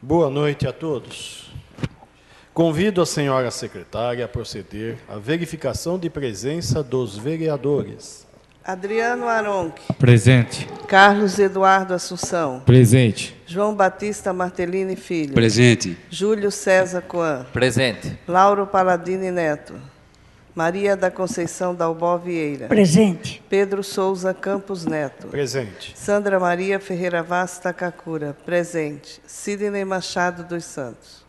Boa noite a todos. Convido a senhora secretária a proceder à verificação de presença dos vereadores. Adriano Aronque. Presente. Carlos Eduardo Assunção. Presente. João Batista Martellini Filho. Presente. Júlio César Coan. Presente. Lauro Paladini Neto. Maria da Conceição Dalbó Vieira. Presente. Pedro Souza Campos Neto. Presente. Sandra Maria Ferreira Vaz Takakura. Presente. Sidney Machado dos Santos.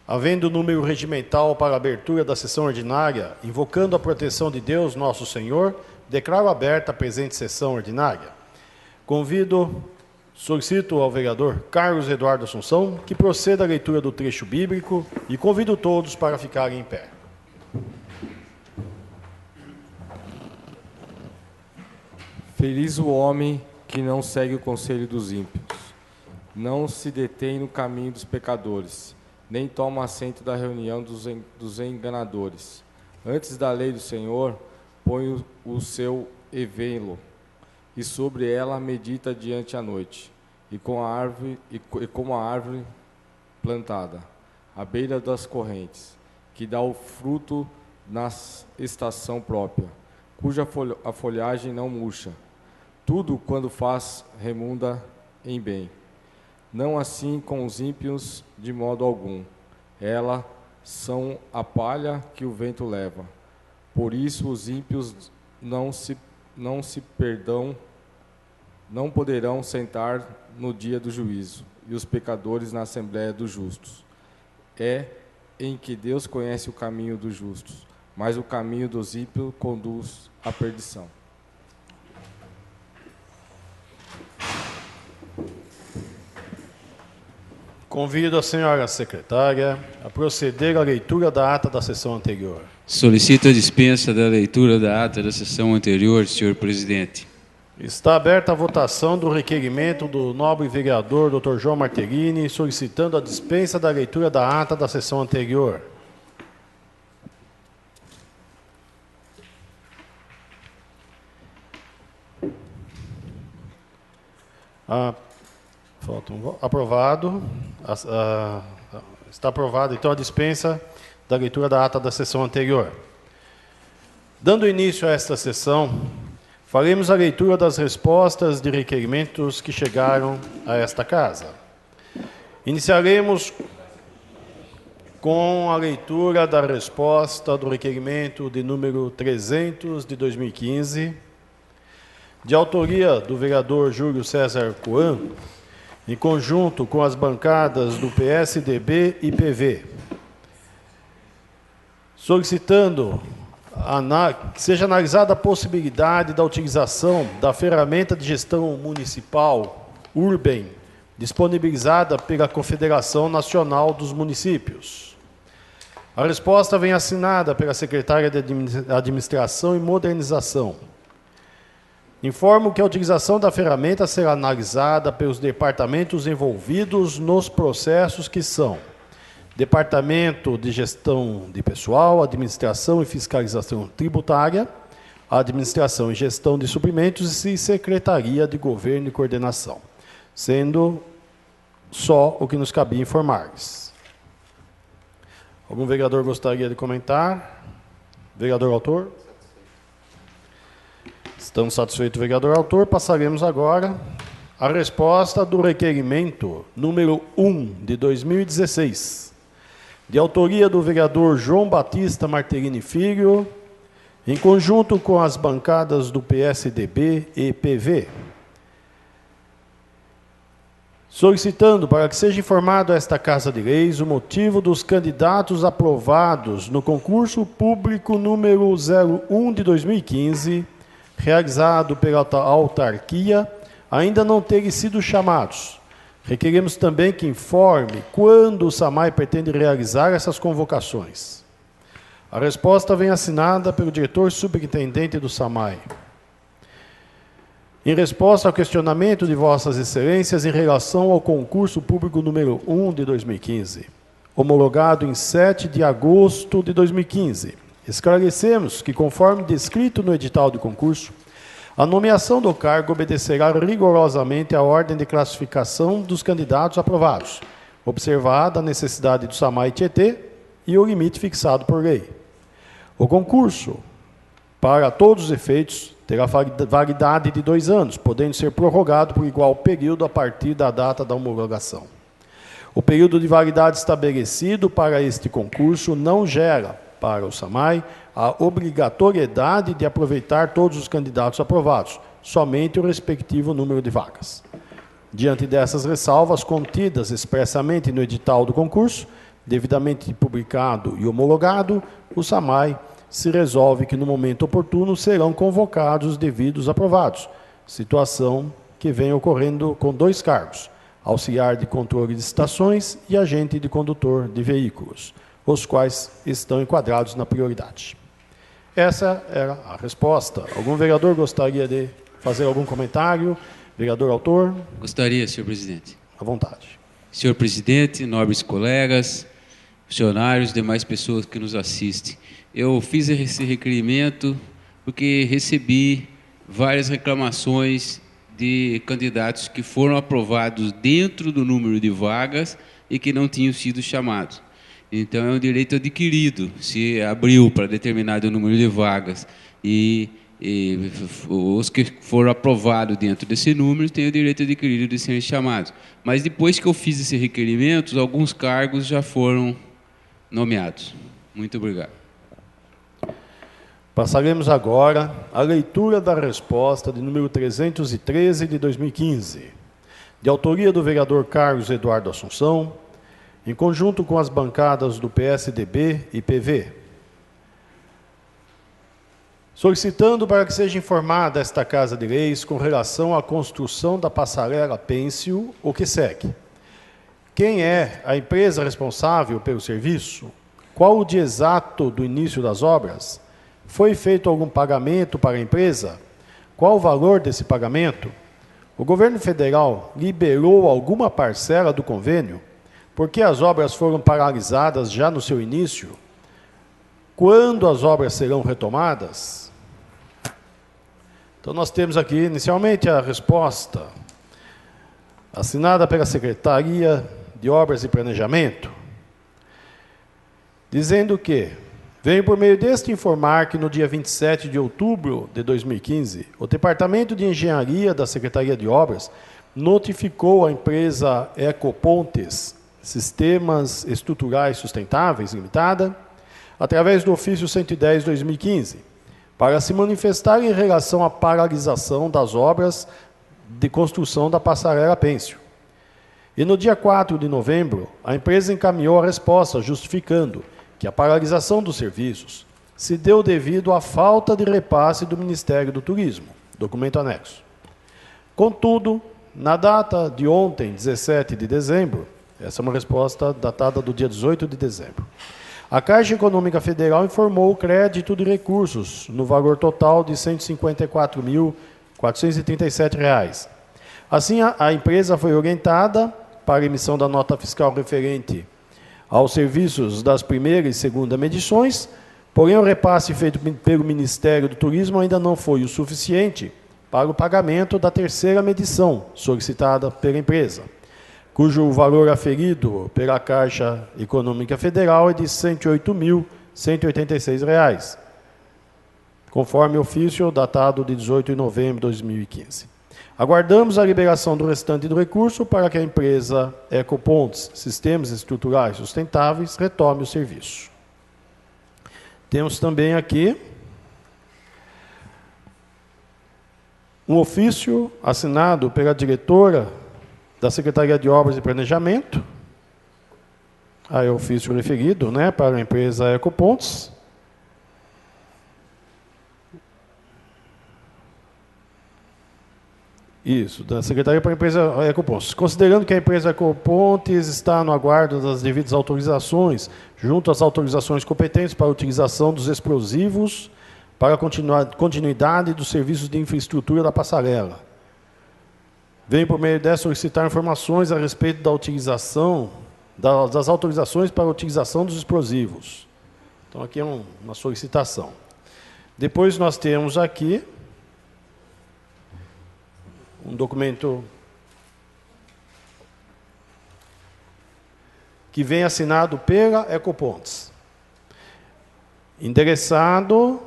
Havendo número regimental para a abertura da sessão ordinária, invocando a proteção de Deus, nosso Senhor, declaro aberta a presente sessão ordinária. Solicito ao vereador Carlos Eduardo Assunção que proceda à leitura do trecho bíblico e convido todos para ficarem em pé. Feliz o homem que não segue o conselho dos ímpios, não se detém no caminho dos pecadores, nem toma assento da reunião dos enganadores. Antes da lei do Senhor, põe o seu evelo, e sobre ela medita diante a noite, e como a árvore plantada, à beira das correntes, que dá o fruto na estação própria, cuja a folhagem não murcha. Tudo, quando faz, remunda em bem. Não assim com os ímpios de modo algum. Elas são a palha que o vento leva. Por isso os ímpios não poderão sentar no dia do juízo, e os pecadores na assembléia dos justos. É em que Deus conhece o caminho dos justos, mas o caminho dos ímpios conduz à perdição. Convido a senhora secretária a proceder à leitura da ata da sessão anterior. Solicito a dispensa da leitura da ata da sessão anterior, senhor presidente. Está aberta a votação do requerimento do nobre vereador Dr. João Martellini, solicitando a dispensa da leitura da ata da sessão anterior. Aprovado. Está aprovado, então, a dispensa da leitura da ata da sessão anterior. Dando início a esta sessão, faremos a leitura das respostas de requerimentos que chegaram a esta casa. Iniciaremos com a leitura da resposta do requerimento de número 300 de 2015, de autoria do vereador Júlio César Coan, em conjunto com as bancadas do PSDB e PV, solicitando que seja analisada a possibilidade da utilização da ferramenta de gestão municipal Urbem, disponibilizada pela Confederação Nacional dos Municípios. A resposta vem assinada pela secretária de Administração e Modernização. Informo que a utilização da ferramenta será analisada pelos departamentos envolvidos nos processos que são Departamento de Gestão de Pessoal, Administração e Fiscalização Tributária, Administração e Gestão de Suprimentos e Secretaria de Governo e Coordenação, sendo só o que nos cabia informar-lhes. Algum vereador gostaria de comentar? Vereador autor? Estamos satisfeitos, vereador autor. Passaremos agora à resposta do requerimento número 1 de 2016, de autoria do vereador João Batista Martellini Filho, em conjunto com as bancadas do PSDB e PV, solicitando para que seja informado a esta Casa de Leis o motivo dos candidatos aprovados no concurso público número 01 de 2015, realizado pela autarquia, ainda não terem sido chamados. Requeremos também que informe quando o SAMAI pretende realizar essas convocações. A resposta vem assinada pelo diretor subintendente do SAMAI. Em resposta ao questionamento de Vossas Excelências em relação ao concurso público número 1 de 2015, homologado em 7 de agosto de 2015, esclarecemos que, conforme descrito no edital de concurso, A nomeação do cargo obedecerá rigorosamente à ordem de classificação dos candidatos aprovados, observada a necessidade do SAMAI Tietê e o limite fixado por lei. O concurso, para todos os efeitos, terá validade de 2 anos, podendo ser prorrogado por igual período a partir da data da homologação. O período de validade estabelecido para este concurso não gera, para o SAMAI, a obrigatoriedade de aproveitar todos os candidatos aprovados, somente o respectivo número de vagas. Diante dessas ressalvas contidas expressamente no edital do concurso, devidamente publicado e homologado, o SAMAI se resolve que, no momento oportuno, serão convocados os devidos aprovados, situação que vem ocorrendo com 2 cargos, auxiliar de controle de estações e agente de condutor de veículos, os quais estão enquadrados na prioridade. Essa era a resposta. Algum vereador gostaria de fazer algum comentário? Vereador autor? Gostaria, senhor presidente. À vontade. Senhor presidente, nobres colegas, funcionários, demais pessoas que nos assistem. Eu fiz esse requerimento porque recebi várias reclamações de candidatos que foram aprovados dentro do número de vagas e que não tinham sido chamados. Então, é um direito adquirido, se abriu para determinado número de vagas e os que foram aprovados dentro desse número têm o direito adquirido de serem chamados. Mas depois que eu fiz esse requerimento, alguns cargos já foram nomeados. Muito obrigado. Passaremos agora à leitura da resposta de número 313 de 2015, de autoria do vereador Carlos Eduardo Assunção, em conjunto com as bancadas do PSDB e PV, solicitando para que seja informada esta Casa de Leis com relação à construção da passarela Pêncil, o que segue. Quem é a empresa responsável pelo serviço? Qual o dia exato do início das obras? Foi feito algum pagamento para a empresa? Qual o valor desse pagamento? O governo federal liberou alguma parcela do convênio? Por que as obras foram paralisadas já no seu início? Quando as obras serão retomadas? Então, nós temos aqui, inicialmente, a resposta assinada pela Secretaria de Obras e Planejamento, dizendo que: venho por meio deste informar que no dia 27 de outubro de 2015, o Departamento de Engenharia da Secretaria de Obras notificou a empresa Ecopontes Sistemas Estruturais Sustentáveis Limitada, através do ofício 110/2015, para se manifestar em relação à paralisação das obras de construção da passarela Pêncil. E no dia 4 de novembro, a empresa encaminhou a resposta justificando que a paralisação dos serviços se deu devido à falta de repasse do Ministério do Turismo, documento anexo. Contudo, na data de ontem, 17 de dezembro, essa é uma resposta datada do dia 18 de dezembro, a Caixa Econômica Federal informou o crédito de recursos no valor total de R$ 154.437. Assim, a empresa foi orientada para a emissão da nota fiscal referente aos serviços das primeira e segunda medições, porém o repasse feito pelo Ministério do Turismo ainda não foi o suficiente para o pagamento da terceira medição solicitada pela empresa, cujo valor aferido pela Caixa Econômica Federal é de R$ 108.186, conforme ofício datado de 18 de novembro de 2015. Aguardamos a liberação do restante do recurso para que a empresa Ecopontes Sistemas Estruturais Sustentáveis retome o serviço. Temos também aqui um ofício assinado pela diretora da Secretaria de Obras e Planejamento, aí é o ofício referido, né, para a empresa Ecopontes. Isso, da Secretaria para a empresa Ecopontes. Considerando que a empresa Ecopontes está no aguardo das devidas autorizações, junto às autorizações competentes para a utilização dos explosivos para a continuidade dos serviços de infraestrutura da passarela. Venho, por meio dessa, solicitar informações a respeito da utilização, das autorizações para a utilização dos explosivos. Então, aqui é uma solicitação. Depois nós temos aqui um documento que vem assinado pela Ecopontos, endereçado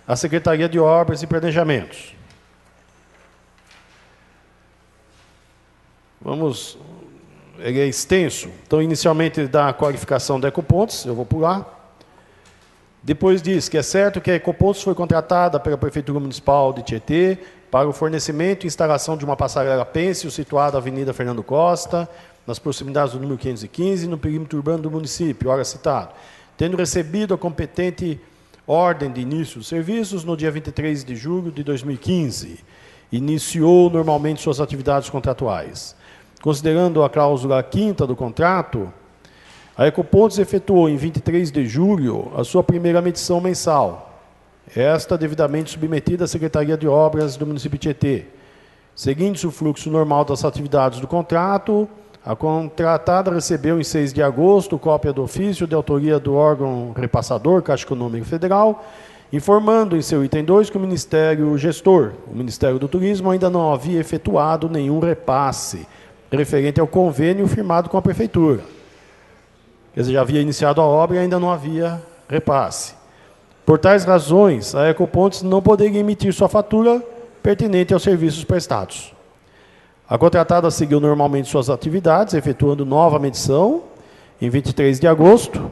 à Secretaria de Obras e Planejamentos. Ele é extenso. Então, inicialmente, ele dá a qualificação da Ecopontos, eu vou pular. Depois diz que é certo que a Ecopontos foi contratada pela Prefeitura Municipal de Tietê para o fornecimento e instalação de uma passarela pêncil situada na Avenida Fernando Costa, nas proximidades do número 515, no perímetro urbano do município, ora citado. Tendo recebido a competente ordem de início dos serviços no dia 23 de julho de 2015, iniciou normalmente suas atividades contratuais. Considerando a cláusula 5ª do contrato, a Ecopontos efetuou em 23 de julho a sua primeira medição mensal, esta devidamente submetida à Secretaria de Obras do município de Tietê. Seguindo-se o fluxo normal das atividades do contrato, a contratada recebeu em 6 de agosto cópia do ofício de autoria do órgão repassador, Caixa Econômica Federal, informando em seu item 2 que o Ministério Gestor, o Ministério do Turismo, ainda não havia efetuado nenhum repasse referente ao convênio firmado com a Prefeitura. Quer dizer, já havia iniciado a obra e ainda não havia repasse. Por tais razões, a Ecopontos não poderia emitir sua fatura pertinente aos serviços prestados. A contratada seguiu normalmente suas atividades, efetuando nova medição em 23 de agosto,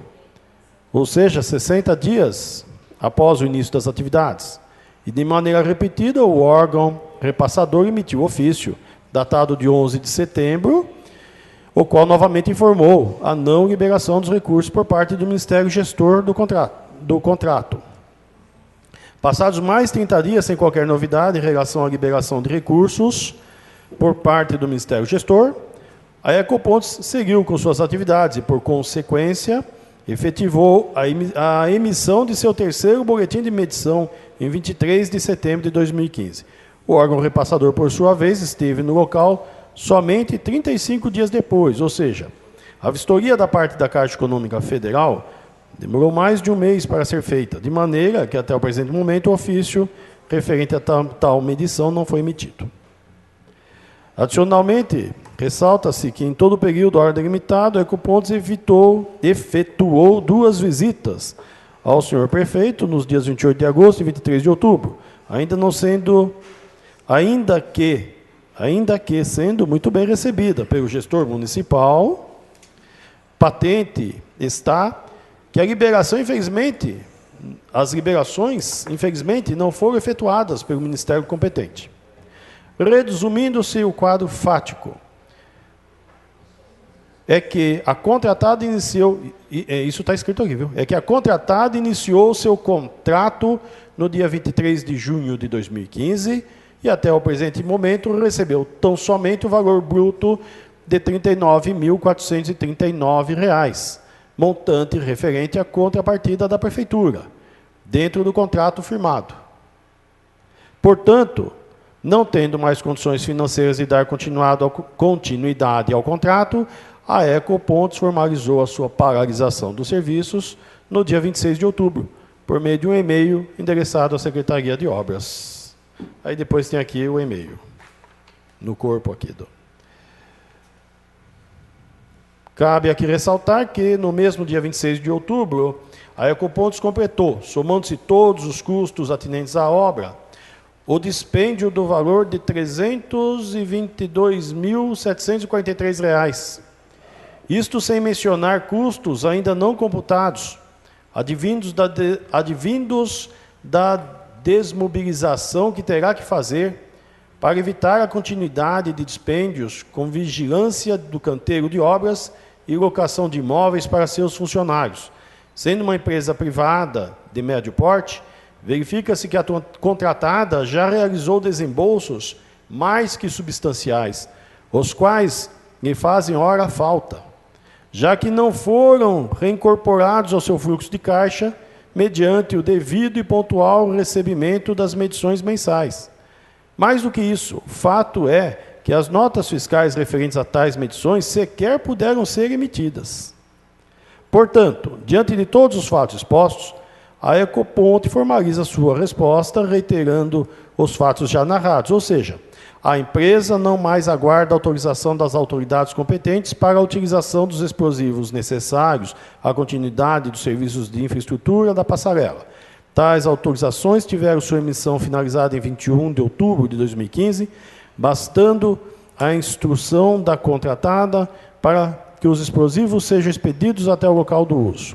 ou seja, 60 dias após o início das atividades. E, de maneira repetida, o órgão repassador emitiu ofício, datado de 11 de setembro, o qual novamente informou a não liberação dos recursos por parte do Ministério Gestor do contrato. Passados mais 30 dias sem qualquer novidade em relação à liberação de recursos por parte do Ministério Gestor, a Ecopontos seguiu com suas atividades e, por consequência, efetivou a emissão de seu terceiro boletim de medição em 23 de setembro de 2015. O órgão repassador, por sua vez, esteve no local somente 35 dias depois, ou seja, a vistoria da parte da Caixa Econômica Federal demorou mais de um mês para ser feita, de maneira que, até o presente momento, o ofício referente a tal medição não foi emitido. Adicionalmente, ressalta-se que, em todo o período ordem limitado, a Ecopontos efetuou 2 visitas ao senhor prefeito nos dias 28 de agosto e 23 de outubro, ainda que sendo muito bem recebida pelo gestor municipal. Patente está que as liberações, infelizmente, não foram efetuadas pelo Ministério competente. Resumindo-se o quadro fático, é que a contratada iniciou, isso está escrito aqui, viu? É que a contratada iniciou o seu contrato no dia 23 de junho de 2015 e até o presente momento recebeu tão somente o valor bruto de R$ 39.439, montante referente à contrapartida da Prefeitura, dentro do contrato firmado. Portanto, não tendo mais condições financeiras de dar continuidade ao contrato, a Ecopontos formalizou a sua paralisação dos serviços no dia 26 de outubro, por meio de um e-mail endereçado à Secretaria de Obras. Aí depois tem aqui o e-mail, no corpo aqui. Cabe aqui ressaltar que, no mesmo dia 26 de outubro, a Ecopontos completou, somando-se todos os custos atinentes à obra, o dispêndio do valor de R$ 322.743. Isto sem mencionar custos ainda não computados, advindos da desmobilização que terá que fazer para evitar a continuidade de dispêndios com vigilância do canteiro de obras e locação de imóveis para seus funcionários. Sendo uma empresa privada de médio porte, verifica-se que a contratada já realizou desembolsos mais que substanciais, os quais lhe fazem ora falta, já que não foram reincorporados ao seu fluxo de caixa mediante o devido e pontual recebimento das medições mensais. Mais do que isso, fato é que as notas fiscais referentes a tais medições sequer puderam ser emitidas. Portanto, diante de todos os fatos expostos, a Ecopontos formaliza sua resposta, reiterando os fatos já narrados, ou seja, a empresa não mais aguarda autorização das autoridades competentes para a utilização dos explosivos necessários à continuidade dos serviços de infraestrutura da passarela. Tais autorizações tiveram sua emissão finalizada em 21 de outubro de 2015, bastando a instrução da contratada para que os explosivos sejam expedidos até o local do uso.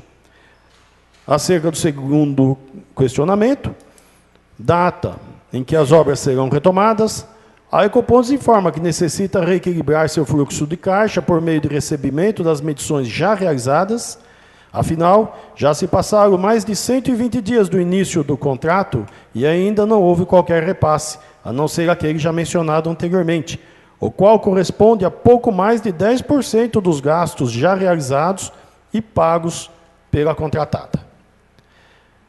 Acerca do segundo questionamento, data em que as obras serão retomadas, a Ecopontos informa que necessita reequilibrar seu fluxo de caixa por meio de recebimento das medições já realizadas. Afinal, já se passaram mais de 120 dias do início do contrato e ainda não houve qualquer repasse, a não ser aquele já mencionado anteriormente, o qual corresponde a pouco mais de 10% dos gastos já realizados e pagos pela contratada.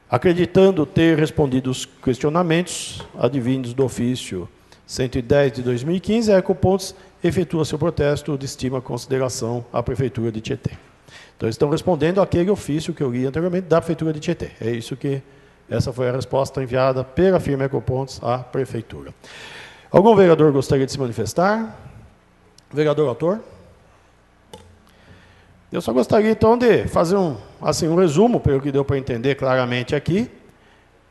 Acreditando ter respondido os questionamentos advindos do ofício 110 de 2015, a Ecopontos efetua seu protesto de estima e consideração à Prefeitura de Tietê. Então, estão respondendo àquele ofício que eu li anteriormente da Prefeitura de Tietê. É isso que, essa foi a resposta enviada pela firma Ecopontos à Prefeitura. Algum vereador gostaria de se manifestar? Vereador autor? Eu só gostaria, então, de fazer um resumo, pelo que deu para entender claramente aqui,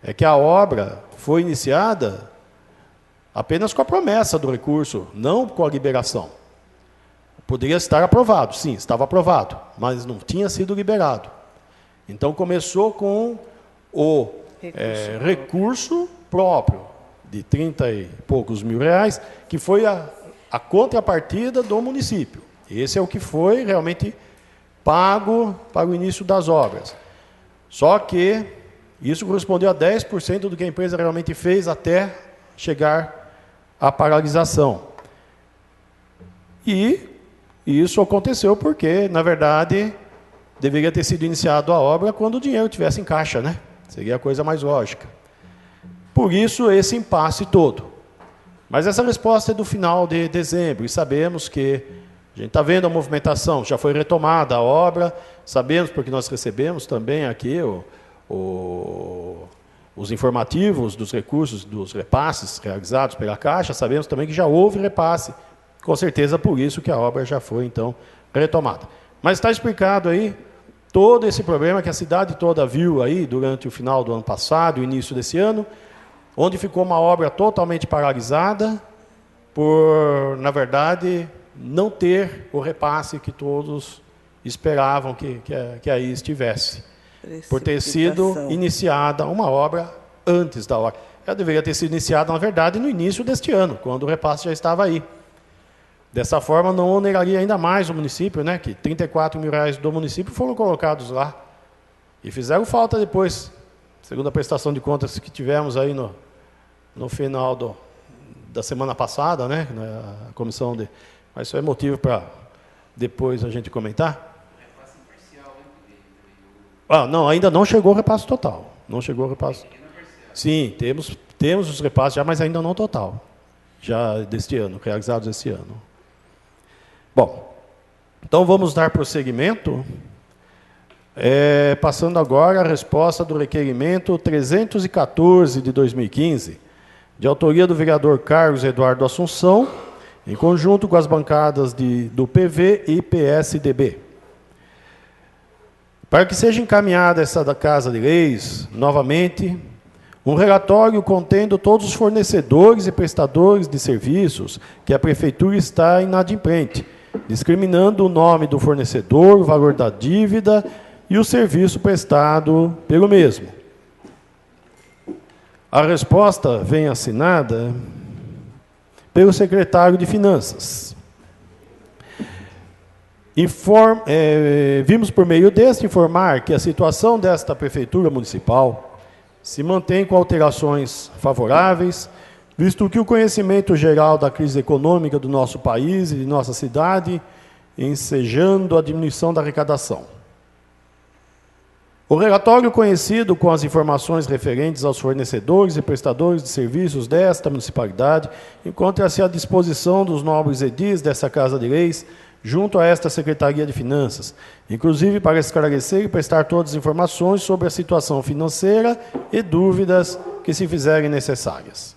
é que a obra foi iniciada apenas com a promessa do recurso, não com a liberação. Poderia estar aprovado, sim, estava aprovado, mas não tinha sido liberado. Então, começou com o recurso próprio, de 30 e poucos mil reais, que foi a contrapartida do município. Esse é o que foi realmente pago para o início das obras. Só que isso correspondeu a 10% do que a empresa realmente fez até chegar à paralisação. E isso aconteceu porque, na verdade, deveria ter sido iniciado a obra quando o dinheiro estivesse em caixa, né? Seria a coisa mais lógica. Por isso, esse impasse todo. Mas essa resposta é do final de dezembro, e sabemos que a gente está vendo a movimentação, já foi retomada a obra, sabemos porque nós recebemos também aqui os informativos dos recursos, dos repasses realizados pela Caixa, sabemos também que já houve repasse, com certeza por isso que a obra já foi, então, retomada. Mas está explicado aí todo esse problema que a cidade toda viu aí durante o final do ano passado, o início desse ano, onde ficou uma obra totalmente paralisada por, na verdade, não ter o repasse que todos esperavam que aí estivesse. Por ter sido iniciada uma obra antes da hora. Ela deveria ter sido iniciada, na verdade, no início deste ano, quando o repasse já estava aí. Dessa forma, não oneraria ainda mais o município, né, que 34 mil reais do município foram colocados lá. E fizeram falta depois, segundo a prestação de contas que tivemos aí no final da semana passada, né, na comissão de... Mas isso é motivo para depois a gente comentar. Não, ainda não chegou o repasse total. Não chegou o repasse. Sim, temos os repasses já, mas ainda não total. Já deste ano, realizados este ano. Bom, então vamos dar prosseguimento. Passando agora a resposta do requerimento 314 de 2015, de autoria do vereador Carlos Eduardo Assunção, em conjunto com as bancadas do PV e PSDB. Para que seja encaminhada essa da Casa de Leis, novamente, um relatório contendo todos os fornecedores e prestadores de serviços que a Prefeitura está inadimplente, discriminando o nome do fornecedor, o valor da dívida e o serviço prestado pelo mesmo. A resposta vem assinada pelo secretário de Finanças. Vimos por meio deste informar que a situação desta Prefeitura Municipal se mantém com alterações favoráveis, visto que o conhecimento geral da crise econômica do nosso país e de nossa cidade, ensejando a diminuição da arrecadação. O relatório conhecido com as informações referentes aos fornecedores e prestadores de serviços desta municipalidade encontra-se à disposição dos nobres edis dessa Casa de Leis, junto a esta Secretaria de Finanças, inclusive para esclarecer e prestar todas as informações sobre a situação financeira e dúvidas que se fizerem necessárias.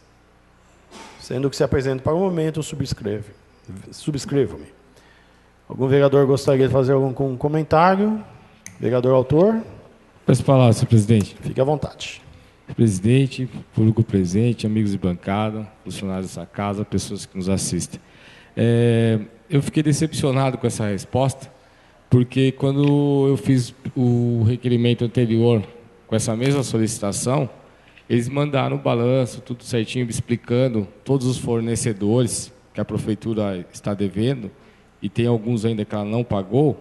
Sendo que se apresenta para o momento, subscrevo-me. Algum vereador gostaria de fazer algum comentário? Vereador autor? Peço palavra, senhor presidente. Fique à vontade. Presidente, público presente, amigos de bancada, funcionários dessa casa, pessoas que nos assistem. Eu fiquei decepcionado com essa resposta, porque quando eu fiz o requerimento anterior com essa mesma solicitação, eles mandaram o balanço, tudo certinho, explicando todos os fornecedores que a prefeitura está devendo, e tem alguns ainda que ela não pagou,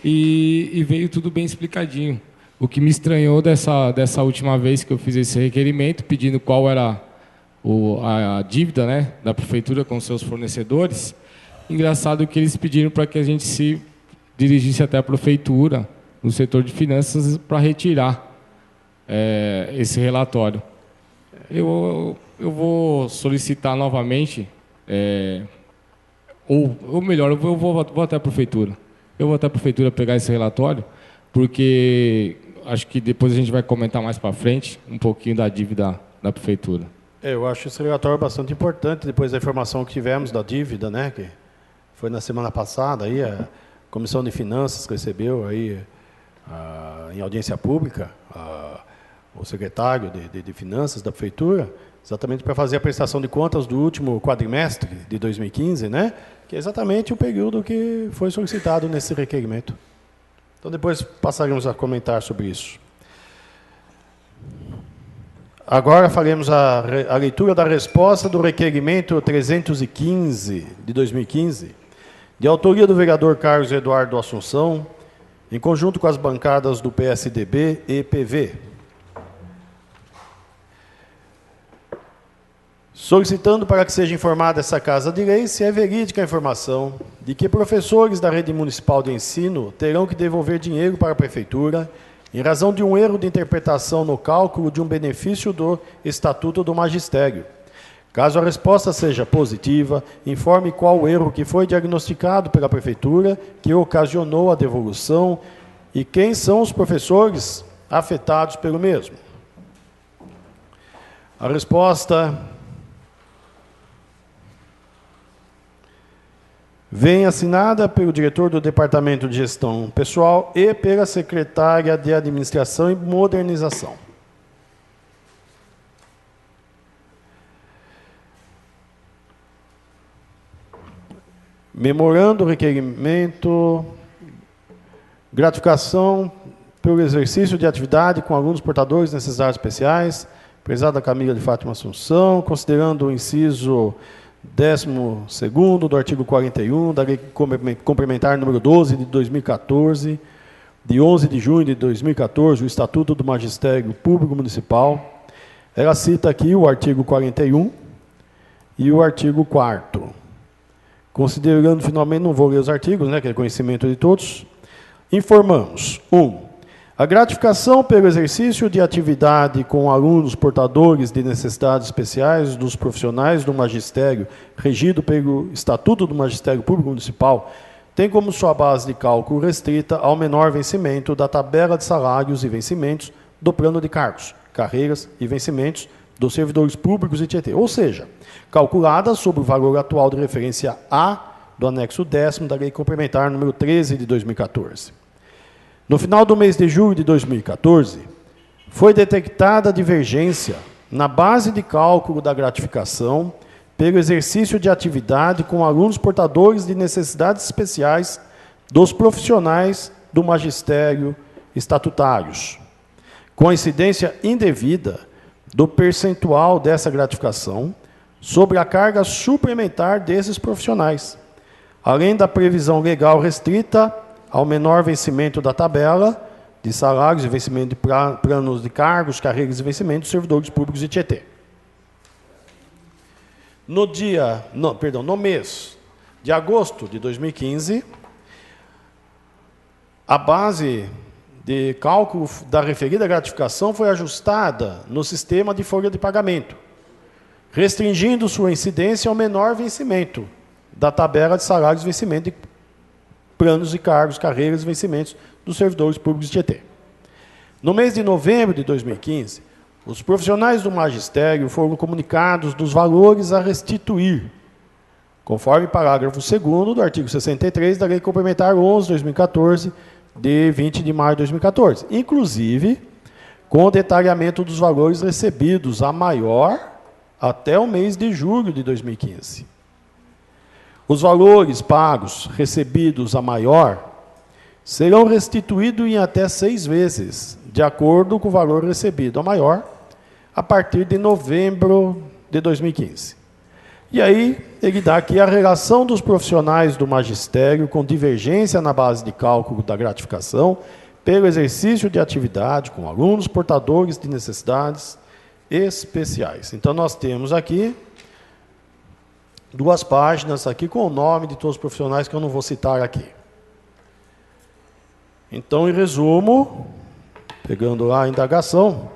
e veio tudo bem explicadinho. O que me estranhou dessa última vez que eu fiz esse requerimento, pedindo qual era a dívida, né, da prefeitura com seus fornecedores, engraçado que eles pediram para que a gente se dirigisse até a prefeitura, no setor de finanças, para retirar esse relatório. Eu vou solicitar novamente, ou melhor, eu vou até a prefeitura. Eu vou até a prefeitura pegar esse relatório, porque acho que depois a gente vai comentar mais para frente um pouquinho da dívida da prefeitura. Eu acho esse relatório bastante importante, depois da informação que tivemos da dívida, né, que foi na semana passada, aí a Comissão de Finanças recebeu aí, em audiência pública, o secretário de Finanças da Prefeitura, exatamente para fazer a prestação de contas do último quadrimestre de 2015, né? Que é exatamente o período que foi solicitado nesse requerimento. Então, depois passaremos a comentar sobre isso. Agora faremos a leitura da resposta do requerimento 315 de 2015, de autoria do vereador Carlos Eduardo Assunção, em conjunto com as bancadas do PSDB e PV. Solicitando para que seja informada essa Casa de Lei se é verídica a informação de que professores da rede municipal de ensino terão que devolver dinheiro para a Prefeitura em razão de um erro de interpretação no cálculo de um benefício do Estatuto do Magistério. Caso a resposta seja positiva, informe qual o erro que foi diagnosticado pela Prefeitura que ocasionou a devolução e quem são os professores afetados pelo mesmo. A resposta vem assinada pelo diretor do Departamento de Gestão Pessoal e pela secretária de Administração e Modernização. Memorando o requerimento, gratificação pelo exercício de atividade com alunos portadores de necessidades especiais, prezada Camila de Fátima Assunção, considerando o inciso 12º do artigo 41 da Lei Complementar número 12 de 2014, de 11 de junho de 2014, o Estatuto do Magistério Público Municipal. Ela cita aqui o artigo 41 e o artigo 4º. Considerando, finalmente, não vou ler os artigos, né, que é conhecimento de todos, informamos. 1. A gratificação pelo exercício de atividade com alunos portadores de necessidades especiais dos profissionais do magistério, regido pelo Estatuto do Magistério Público Municipal, tem como sua base de cálculo restrita ao menor vencimento da tabela de salários e vencimentos do plano de cargos, carreiras e vencimentos dos servidores públicos e Tietê, ou seja, calculada sobre o valor atual de referência A do anexo 10º da Lei Complementar número 13 de 2014. No final do mês de julho de 2014, foi detectada divergência na base de cálculo da gratificação pelo exercício de atividade com alunos portadores de necessidades especiais dos profissionais do magistério estatutários, com incidência indevida do percentual dessa gratificação sobre a carga suplementar desses profissionais, além da previsão legal restrita ao menor vencimento da tabela de salários e vencimento de planos de cargos, carreiras e vencimentos dos servidores públicos de Tietê. No mês de agosto de 2015, a base de cálculo da referida gratificação foi ajustada no sistema de folha de pagamento, restringindo sua incidência ao menor vencimento da tabela de salários e vencimento de planos de cargos, carreiras e vencimentos dos servidores públicos de Tietê. No mês de novembro de 2015, Os profissionais do magistério foram comunicados dos valores a restituir, conforme parágrafo 2º do artigo 63 da Lei Complementar 11/2014, de 20 de maio de 2014, inclusive com o detalhamento dos valores recebidos a maior até o mês de julho de 2015. Os valores pagos recebidos a maior serão restituídos em até 6 vezes, de acordo com o valor recebido a maior, a partir de novembro de 2015. E aí, ele dá aqui a relação dos profissionais do magistério com divergência na base de cálculo da gratificação pelo exercício de atividade com alunos portadores de necessidades especiais. Então, nós temos aqui 2 páginas aqui com o nome de todos os profissionais que eu não vou citar aqui. Então, em resumo, pegando lá a indagação,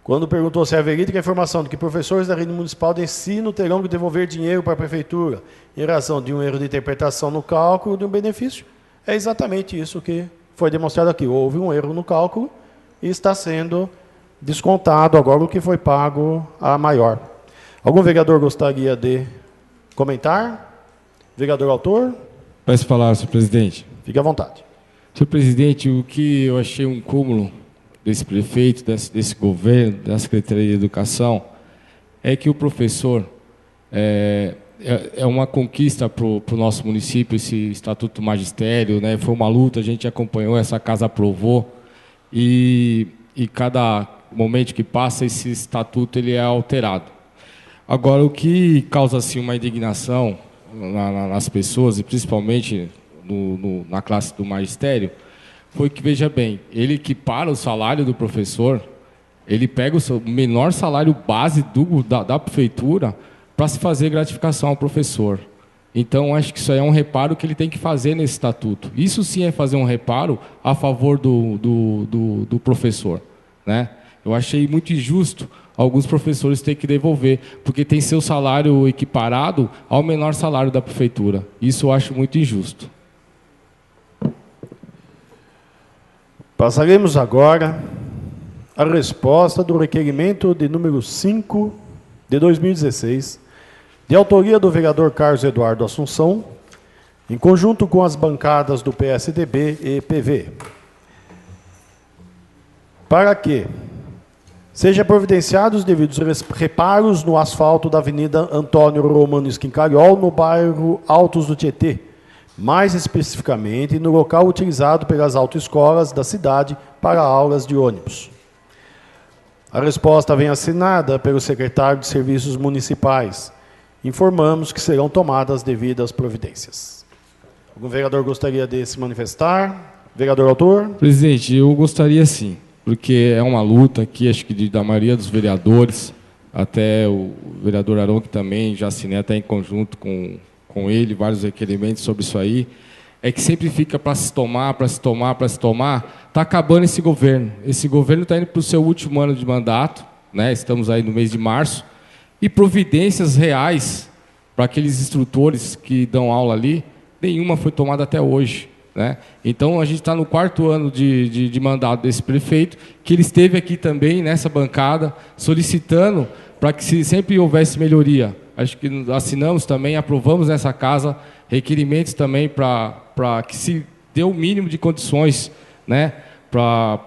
quando perguntou se é verídica a informação de que professores da rede municipal de ensino terão que devolver dinheiro para a prefeitura em razão de um erro de interpretação no cálculo de um benefício, é exatamente isso que foi demonstrado aqui. Houve um erro no cálculo e está sendo descontado agora o que foi pago a maior. Algum vereador gostaria de comentar? Vereador autor? Peço falar, senhor presidente. Fique à vontade. Senhor presidente, o que eu achei um cúmulo desse prefeito, desse governo, da Secretaria de Educação, é que o professor é uma conquista para o nosso município, esse Estatuto do Magistério, né? Foi uma luta, a gente acompanhou, essa casa aprovou, e cada momento que passa, esse estatuto ele é alterado. Agora, o que causa assim, uma indignação nas pessoas, e principalmente na classe do magistério, foi que, veja bem, ele equipara o salário do professor, ele pega o menor salário base da prefeitura para se fazer gratificação ao professor. Então, acho que isso aí é um reparo que ele tem que fazer nesse estatuto. Isso sim é fazer um reparo a favor do professor, né? Eu achei muito injusto alguns professores terem que devolver, porque tem seu salário equiparado ao menor salário da prefeitura. Isso eu acho muito injusto. Passaremos agora à resposta do requerimento de número 5 de 2016, de autoria do vereador Carlos Eduardo Assunção, em conjunto com as bancadas do PSDB e PV, para que seja providenciados os devidos reparos no asfalto da Avenida Antônio Romano Esquincariol, no bairro Altos do Tietê, mais especificamente no local utilizado pelas autoescolas da cidade para aulas de ônibus. A resposta vem assinada pelo secretário de Serviços Municipais. Informamos que serão tomadas as devidas providências. Algum vereador gostaria de se manifestar? Vereador autor? Presidente, eu gostaria sim, porque é uma luta aqui, acho que da maioria dos vereadores, até o vereador Aron, que também já assinei até em conjunto com ele, vários requerimentos sobre isso aí, é que sempre fica para se tomar, está acabando esse governo. Esse governo está indo para o seu último ano de mandato, né? Estamos aí no mês de março, e providências reais para aqueles instrutores que dão aula ali, nenhuma foi tomada até hoje, né? Então, a gente está no 4º ano de mandato desse prefeito, que ele esteve aqui também, nessa bancada, solicitando para que sempre houvesse melhoria. Acho que assinamos também, aprovamos nessa casa requerimentos também para que se dê o mínimo de condições, né, para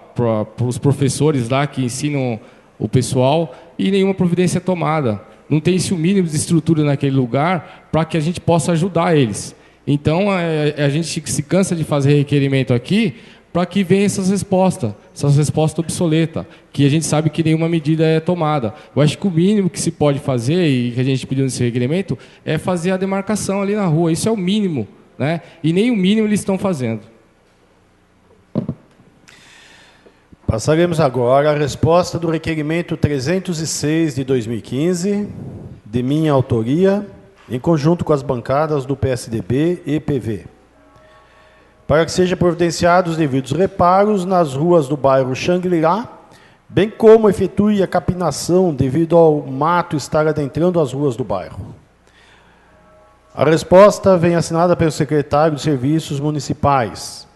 os professores lá que ensinam o pessoal, e nenhuma providência é tomada. Não tem-se o mínimo de estrutura naquele lugar para que a gente possa ajudar eles. Então, a gente se cansa de fazer requerimento aqui para que venham essas respostas obsoletas, que a gente sabe que nenhuma medida é tomada. Eu acho que o mínimo que se pode fazer, e que a gente pediu nesse requerimento, é fazer a demarcação ali na rua. Isso é o mínimo, né? E nem o mínimo eles estão fazendo. Passaremos agora à resposta do requerimento 306 de 2015, de minha autoria, em conjunto com as bancadas do PSDB e PV, para que sejam providenciados os devidos reparos nas ruas do bairro Xangri-Lá, bem como efetue a capinação devido ao mato estar adentrando as ruas do bairro. A resposta vem assinada pelo secretário de Serviços Municipais.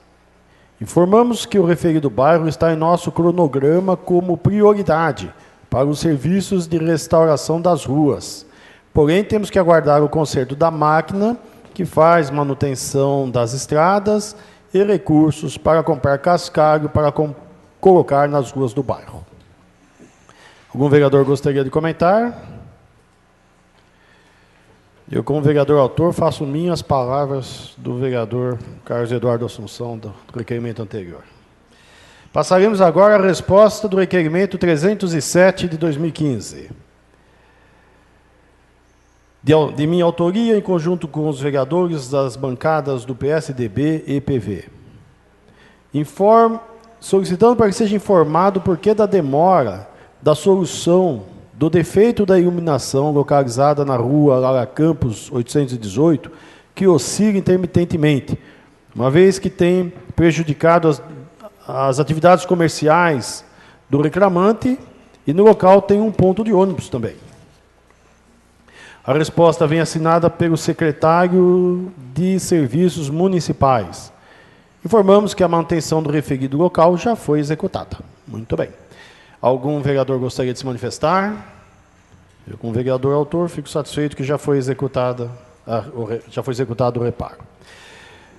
Informamos que o referido bairro está em nosso cronograma como prioridade para os serviços de restauração das ruas. Porém, temos que aguardar o conserto da máquina, que faz manutenção das estradas, e recursos para comprar cascalho para colocar nas ruas do bairro. Algum vereador gostaria de comentar? Eu, como vereador autor, faço minhas palavras do vereador Carlos Eduardo Assunção, do requerimento anterior. Passaremos agora à resposta do requerimento 307 de 2015. De minha autoria, em conjunto com os vereadores das bancadas do PSDB e PV. Solicitando para que seja informado o porquê da demora da solução do defeito da iluminação localizada na rua Lara Campos 818, que oscila intermitentemente, uma vez que tem prejudicado as atividades comerciais do reclamante e no local tem um ponto de ônibus também. A resposta vem assinada pelo secretário de Serviços Municipais. Informamos que a manutenção do referido local já foi executada. Muito bem. Algum vereador gostaria de se manifestar? Eu, como vereador autor, fico satisfeito que já foi executado o reparo.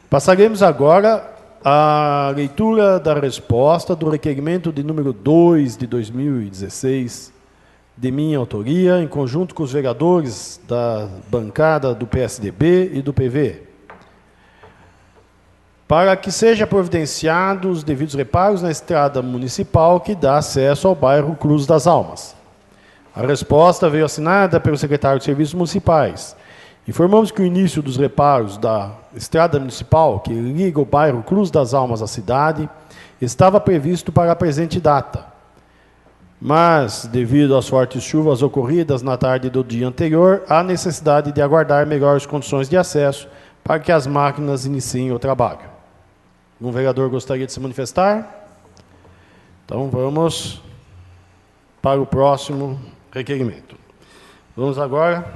Passaremos agora à leitura da resposta do requerimento de número 2 de 2016, de minha autoria, em conjunto com os vereadores da bancada do PSDB e do PV, para que seja providenciados os devidos reparos na estrada municipal que dá acesso ao bairro Cruz das Almas. A resposta veio assinada pelo secretário de Serviços Municipais. Informamos que o início dos reparos da estrada municipal, que liga o bairro Cruz das Almas à cidade, estava previsto para a presente data. Mas, devido às fortes chuvas ocorridas na tarde do dia anterior, há necessidade de aguardar melhores condições de acesso para que as máquinas iniciem o trabalho. Um vereador gostaria de se manifestar? Então, vamos para o próximo requerimento. Vamos agora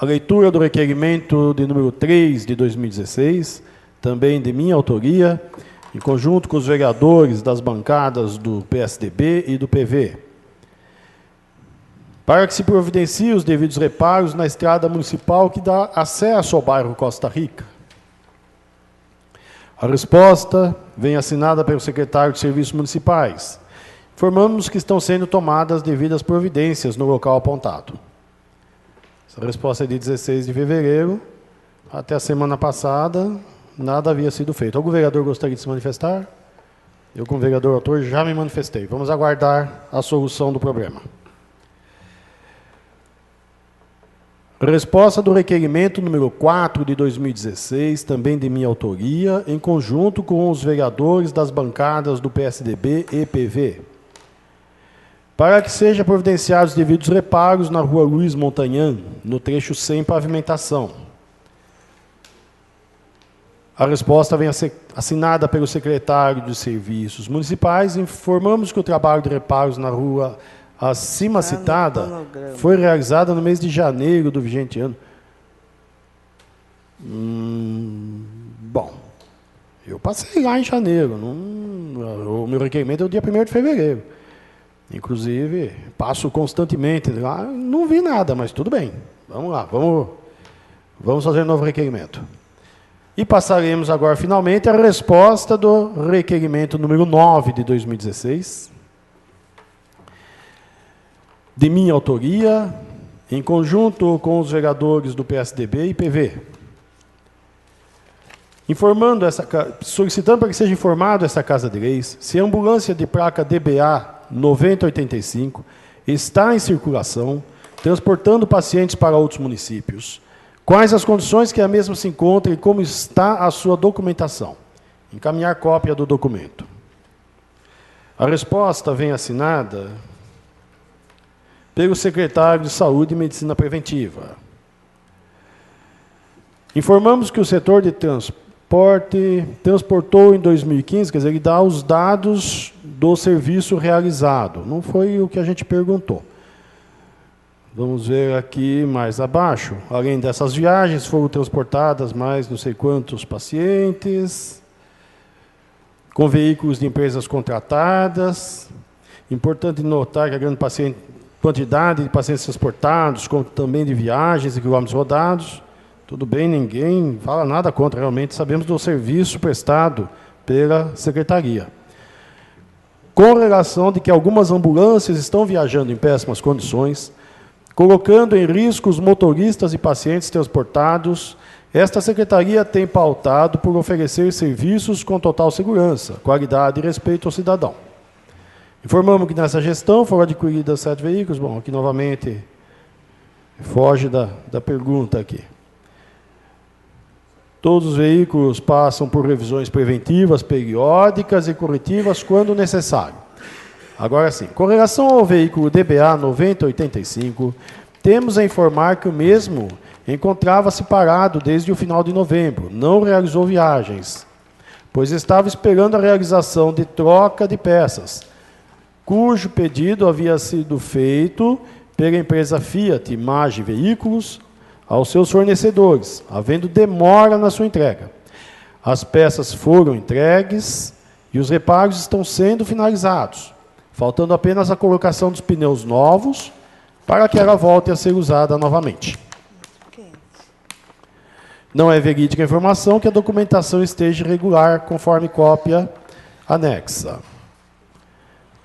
à leitura do requerimento de número 3 de 2016, também de minha autoria, em conjunto com os vereadores das bancadas do PSDB e do PV, para que se providencie os devidos reparos na estrada municipal que dá acesso ao bairro Costa Rica. A resposta vem assinada pelo secretário de Serviços Municipais. Informamos que estão sendo tomadas devidas providências no local apontado. Essa resposta é de 16 de fevereiro. Até a semana passada, nada havia sido feito. Algum vereador gostaria de se manifestar? Eu, como vereador autor, já me manifestei. Vamos aguardar a solução do problema. Resposta do requerimento número 4 de 2016, também de minha autoria, em conjunto com os vereadores das bancadas do PSDB e PV, para que sejam providenciados devidos reparos na rua Luiz Montanhan, no trecho sem pavimentação. A resposta vem a ser assinada pelo secretário de Serviços Municipais. Informamos que o trabalho de reparos na rua acima citada foi realizada no mês de janeiro do vigente ano. Bom, eu passei lá em janeiro. O meu requerimento é o dia 1º de fevereiro. Inclusive, passo constantemente lá, não vi nada, mas tudo bem. Vamos lá, vamos fazer um novo requerimento. E passaremos agora, finalmente, a resposta do requerimento número 9 de 2016, de minha autoria, em conjunto com os vereadores do PSDB e PV. Solicitando para que seja informado essa Casa de Leis se a ambulância de placa DBA 9085 está em circulação, transportando pacientes para outros municípios. Quais as condições que a mesma se encontra e como está a sua documentação? Encaminhar cópia do documento. A resposta vem assinada pelo secretário de Saúde e Medicina Preventiva. Informamos que o setor de transporte transportou em 2015, quer dizer, ele dá os dados do serviço realizado. Não foi o que a gente perguntou. Vamos ver aqui mais abaixo. Além dessas viagens, foram transportadas mais não sei quantos pacientes. com veículos de empresas contratadas. Importante notar que a grande quantidade de pacientes transportados, como também de viagens e quilômetros rodados. Tudo bem, ninguém fala nada contra, realmente sabemos do serviço prestado pela Secretaria. Com relação de que algumas ambulâncias estão viajando em péssimas condições, colocando em risco os motoristas e pacientes transportados, esta Secretaria tem pautado por oferecer serviços com total segurança, qualidade e respeito ao cidadão. Informamos que nessa gestão foram adquiridos 7 veículos. Bom, aqui novamente foge da pergunta aqui. Todos os veículos passam por revisões preventivas, periódicas e corretivas quando necessário. Agora sim, com relação ao veículo DBA 9085, temos a informar que o mesmo encontrava-se parado desde o final de novembro, não realizou viagens, pois estava esperando a realização de troca de peças, cujo pedido havia sido feito pela empresa Fiat Image Veículos aos seus fornecedores, havendo demora na sua entrega. As peças foram entregues e os reparos estão sendo finalizados, faltando apenas a colocação dos pneus novos para que ela volte a ser usada novamente. Não é verídica a informação que a documentação esteja irregular, conforme cópia anexa.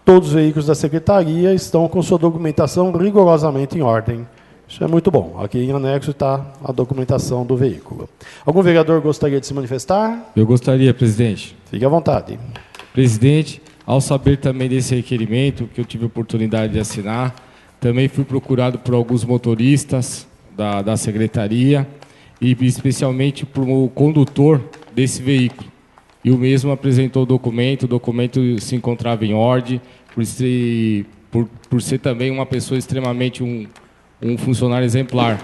Todos os veículos da Secretaria estão com sua documentação rigorosamente em ordem. Isso é muito bom. Aqui em anexo está a documentação do veículo. Algum vereador gostaria de se manifestar? Eu gostaria, presidente. Fique à vontade. Presidente, ao saber também desse requerimento, que eu tive a oportunidade de assinar, também fui procurado por alguns motoristas da Secretaria, e especialmente por um condutor desse veículo. E o mesmo apresentou o documento se encontrava em ordem, por ser também uma pessoa extremamente um funcionário exemplar.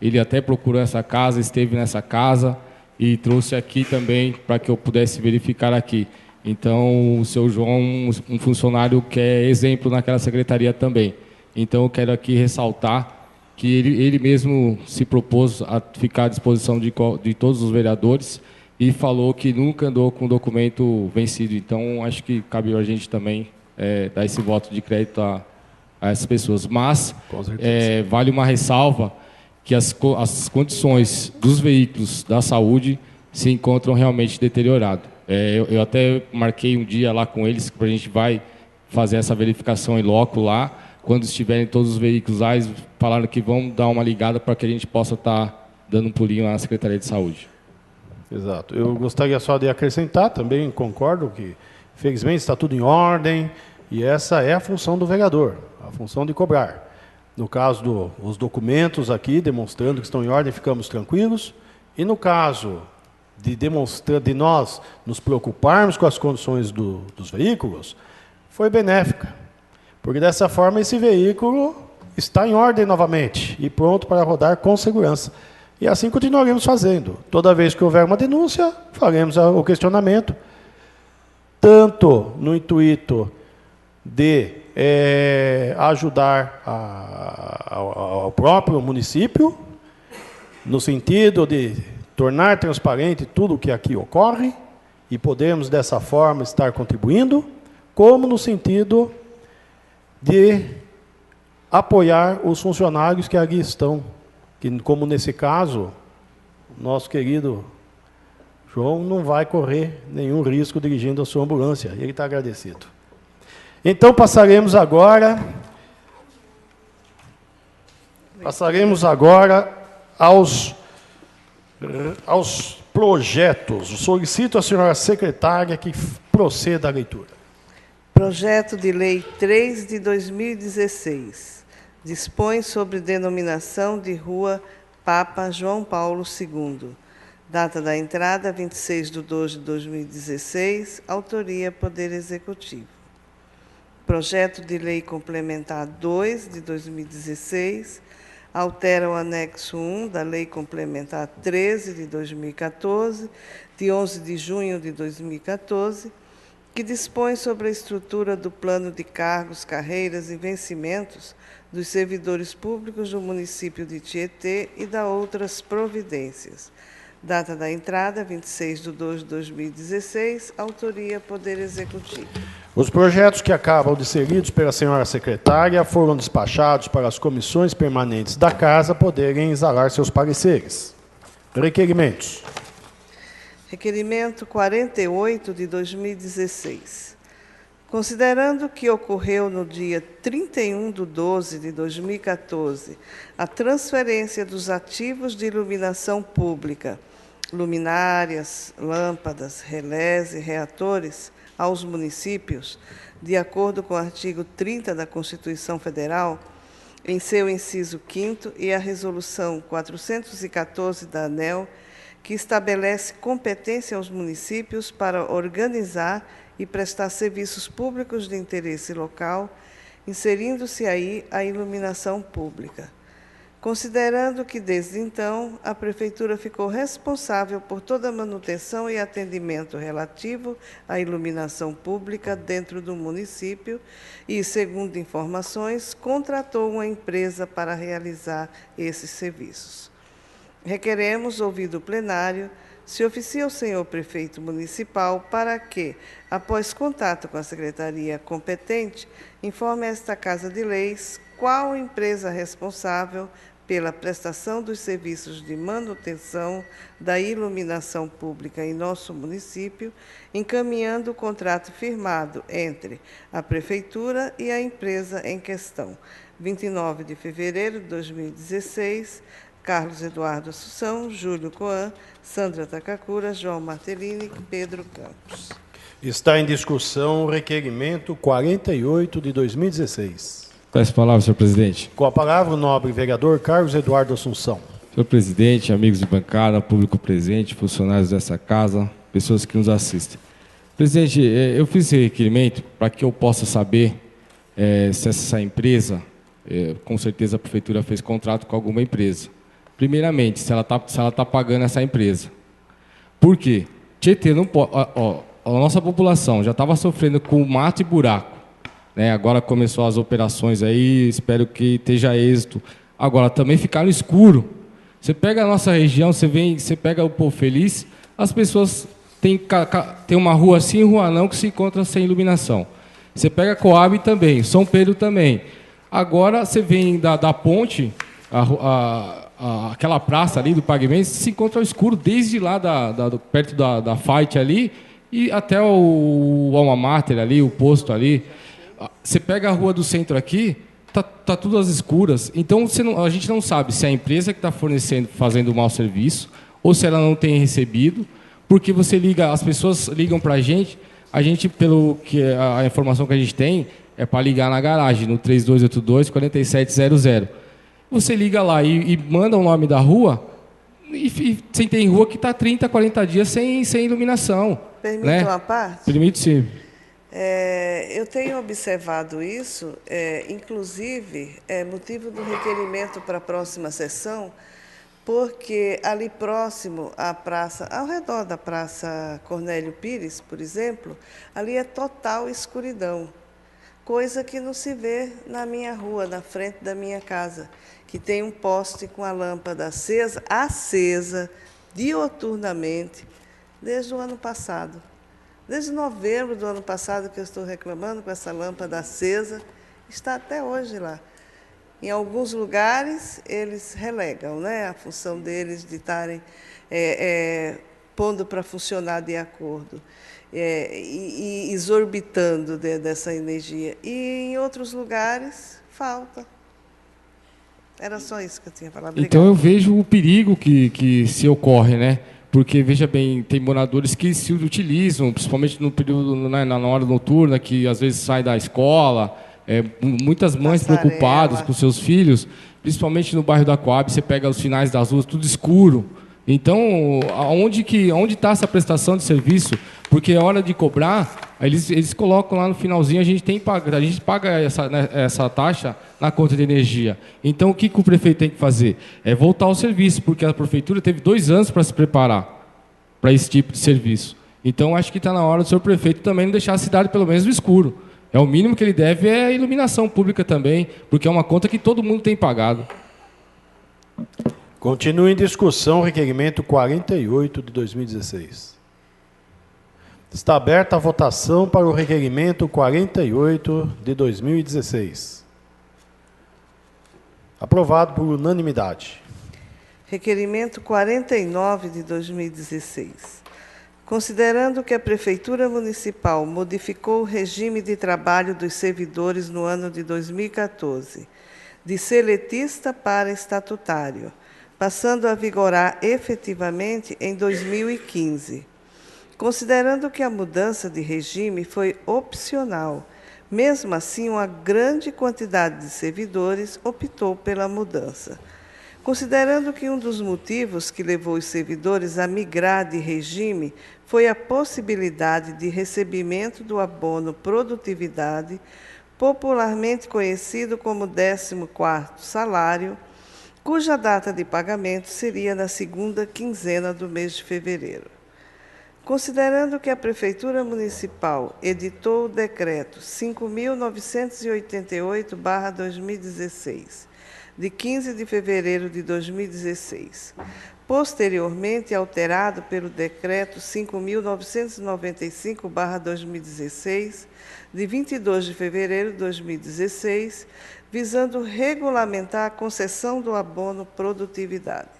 Ele até procurou essa casa, esteve nessa casa e trouxe aqui também para que eu pudesse verificar aqui. Então, o seu João, um funcionário que é exemplo naquela secretaria também. Então, eu quero aqui ressaltar que ele mesmo se propôs a ficar à disposição de todos os vereadores e falou que nunca andou com documento vencido. Então, acho que cabe a gente também dar esse voto de crédito a essas pessoas. Mas vale uma ressalva que as condições dos veículos da saúde se encontram realmente deterioradas. Eu até marquei um dia lá com eles, que a gente vai fazer essa verificação em loco lá. Quando estiverem todos os veículos lá, eles falaram que vão dar uma ligada para que a gente possa estar dando um pulinho lá na Secretaria de Saúde. Exato. Eu gostaria só de acrescentar, também concordo que, felizmente, está tudo em ordem, e essa é a função do vereador, a função de cobrar. No caso dos documentos aqui, demonstrando que estão em ordem, ficamos tranquilos, e no caso de nós nos preocuparmos com as condições dos veículos, foi benéfica. Porque dessa forma esse veículo está em ordem novamente e pronto para rodar com segurança. E assim continuaremos fazendo. Toda vez que houver uma denúncia, faremos o questionamento, tanto no intuito de ajudar ao próprio município, no sentido de tornar transparente tudo o que aqui ocorre, e podermos dessa forma estar contribuindo, como no sentido de apoiar os funcionários que ali estão, que, como nesse caso, nosso querido João não vai correr nenhum risco dirigindo a sua ambulância, ele está agradecido. Então, passaremos agora aos projetos. Solicito à senhora secretária que proceda à leitura. Projeto de Lei 3 de 2016. Dispõe sobre denominação de Rua Papa João Paulo II. Data da entrada, 26/2/2016. Autoria, Poder Executivo. Projeto de Lei Complementar 2 de 2016. Altera o anexo 1 da Lei Complementar 13 de 2014, de 11 de junho de 2014, que dispõe sobre a estrutura do plano de cargos, carreiras e vencimentos dos servidores públicos do município de Tietê e da outras providências. Data da entrada, 26/2/2016. Autoria, Poder Executivo. Os projetos que acabam de ser lidos pela senhora secretária foram despachados para as comissões permanentes da Casa poderem exalar seus pareceres. Requerimentos. Requerimento 48 de 2016. Considerando que ocorreu no dia 31/12/2014 a transferência dos ativos de iluminação pública, luminárias, lâmpadas, relés e reatores aos municípios, de acordo com o artigo 30 da Constituição Federal, em seu inciso 5º, e a Resolução 414 da ANEEL, que estabelece competência aos municípios para organizar e prestar serviços públicos de interesse local, inserindo-se aí a iluminação pública. Considerando que, desde então, a Prefeitura ficou responsável por toda a manutenção e atendimento relativo à iluminação pública dentro do município e, segundo informações, contratou uma empresa para realizar esses serviços. Requeremos, ouvido o plenário, se oficia o senhor prefeito municipal para que, após contato com a secretaria competente, informe esta Casa de Leis qual empresa responsável pela prestação dos serviços de manutenção da iluminação pública em nosso município, encaminhando o contrato firmado entre a Prefeitura e a empresa em questão. 29 de fevereiro de 2016, Carlos Eduardo Assunção, Júlio Coan, Sandra Takakura, João Martellini e Pedro Campos. Está em discussão o requerimento 48 de 2016. Peço a palavra, senhor presidente. Com a palavra, o nobre vereador Carlos Eduardo Assunção. Senhor presidente, amigos de bancada, público presente, funcionários dessa casa, pessoas que nos assistem. Presidente, eu fiz esse requerimento para que eu possa saber se essa empresa, com certeza a Prefeitura fez contrato com alguma empresa. Primeiramente, se ela tá pagando essa empresa. Por quê? Tietê não pode. A nossa população já estava sofrendo com mato e buraco, né? Agora começou as operações aí, espero que esteja êxito. Agora também ficar no escuro. Você pega a nossa região, você pega o Povo Feliz, as pessoas tem uma rua sim e rua não que se encontra sem iluminação. Você pega Coab também, São Pedro também. Agora você vem da ponte, aquela praça ali do Paguemento, se encontra ao escuro desde lá perto da Fight ali e até o Alma Mater ali, o posto ali. Você pega a rua do centro aqui, tá tudo às escuras. Então a gente não sabe se é a empresa que está fornecendo, fazendo um mau serviço, ou se ela não tem recebido, porque as pessoas ligam para a gente, pelo que a informação que a gente tem é para ligar na garagem, no 3282-4700. Você liga lá e manda o nome da rua, e tem rua que está 30, 40 dias sem iluminação. Permite né? uma parte? Permite, sim. Eu tenho observado isso, inclusive, motivo do requerimento para a próxima sessão, porque ali próximo à praça, ao redor da Praça Cornélio Pires, por exemplo, ali é total escuridão, coisa que não se vê na minha rua, na frente da minha casa, que tem um poste com a lâmpada acesa dioturnamente, desde o ano passado. Desde novembro do ano passado que eu estou reclamando com essa lâmpada acesa, está até hoje lá. Em alguns lugares, eles relegam, né, a função deles de estarem pondo para funcionar de acordo, e exorbitando dessa energia. E em outros lugares, falta. Era só isso que eu tinha falado. Obrigada. Então eu vejo o perigo que se ocorre, né? Porque, veja bem, tem moradores que se utilizam, principalmente no período, na hora noturna, que às vezes saem da escola, muitas mães preocupadas com seus filhos, principalmente no bairro da Coab, você pega os finais das ruas, tudo escuro. Então, onde está essa prestação de serviço? Porque é hora de cobrar, eles colocam lá no finalzinho, a gente paga essa taxa na conta de energia. Então, o que o prefeito tem que fazer? É voltar ao serviço, porque a prefeitura teve 2 anos para se preparar para esse tipo de serviço. Então, acho que está na hora do senhor prefeito também não deixar a cidade pelo menos no escuro. O mínimo que ele deve é a iluminação pública também, porque é uma conta que todo mundo tem pagado. Continua em discussão o requerimento 48 de 2016. Está aberta a votação para o requerimento 48 de 2016. Aprovado por unanimidade. Requerimento 49 de 2016. Considerando que a Prefeitura Municipal modificou o regime de trabalho dos servidores no ano de 2014, de seletista para estatutário, passando a vigorar efetivamente em 2015. Considerando que a mudança de regime foi opcional, mesmo assim, uma grande quantidade de servidores optou pela mudança. Considerando que um dos motivos que levou os servidores a migrar de regime foi a possibilidade de recebimento do abono produtividade, popularmente conhecido como 14º salário, cuja data de pagamento seria na segunda quinzena do mês de fevereiro. Considerando que a Prefeitura Municipal editou o Decreto 5.988/2016, de 15 de fevereiro de 2016, posteriormente alterado pelo Decreto 5.995/2016, de 22 de fevereiro de 2016, visando regulamentar a concessão do abono produtividade.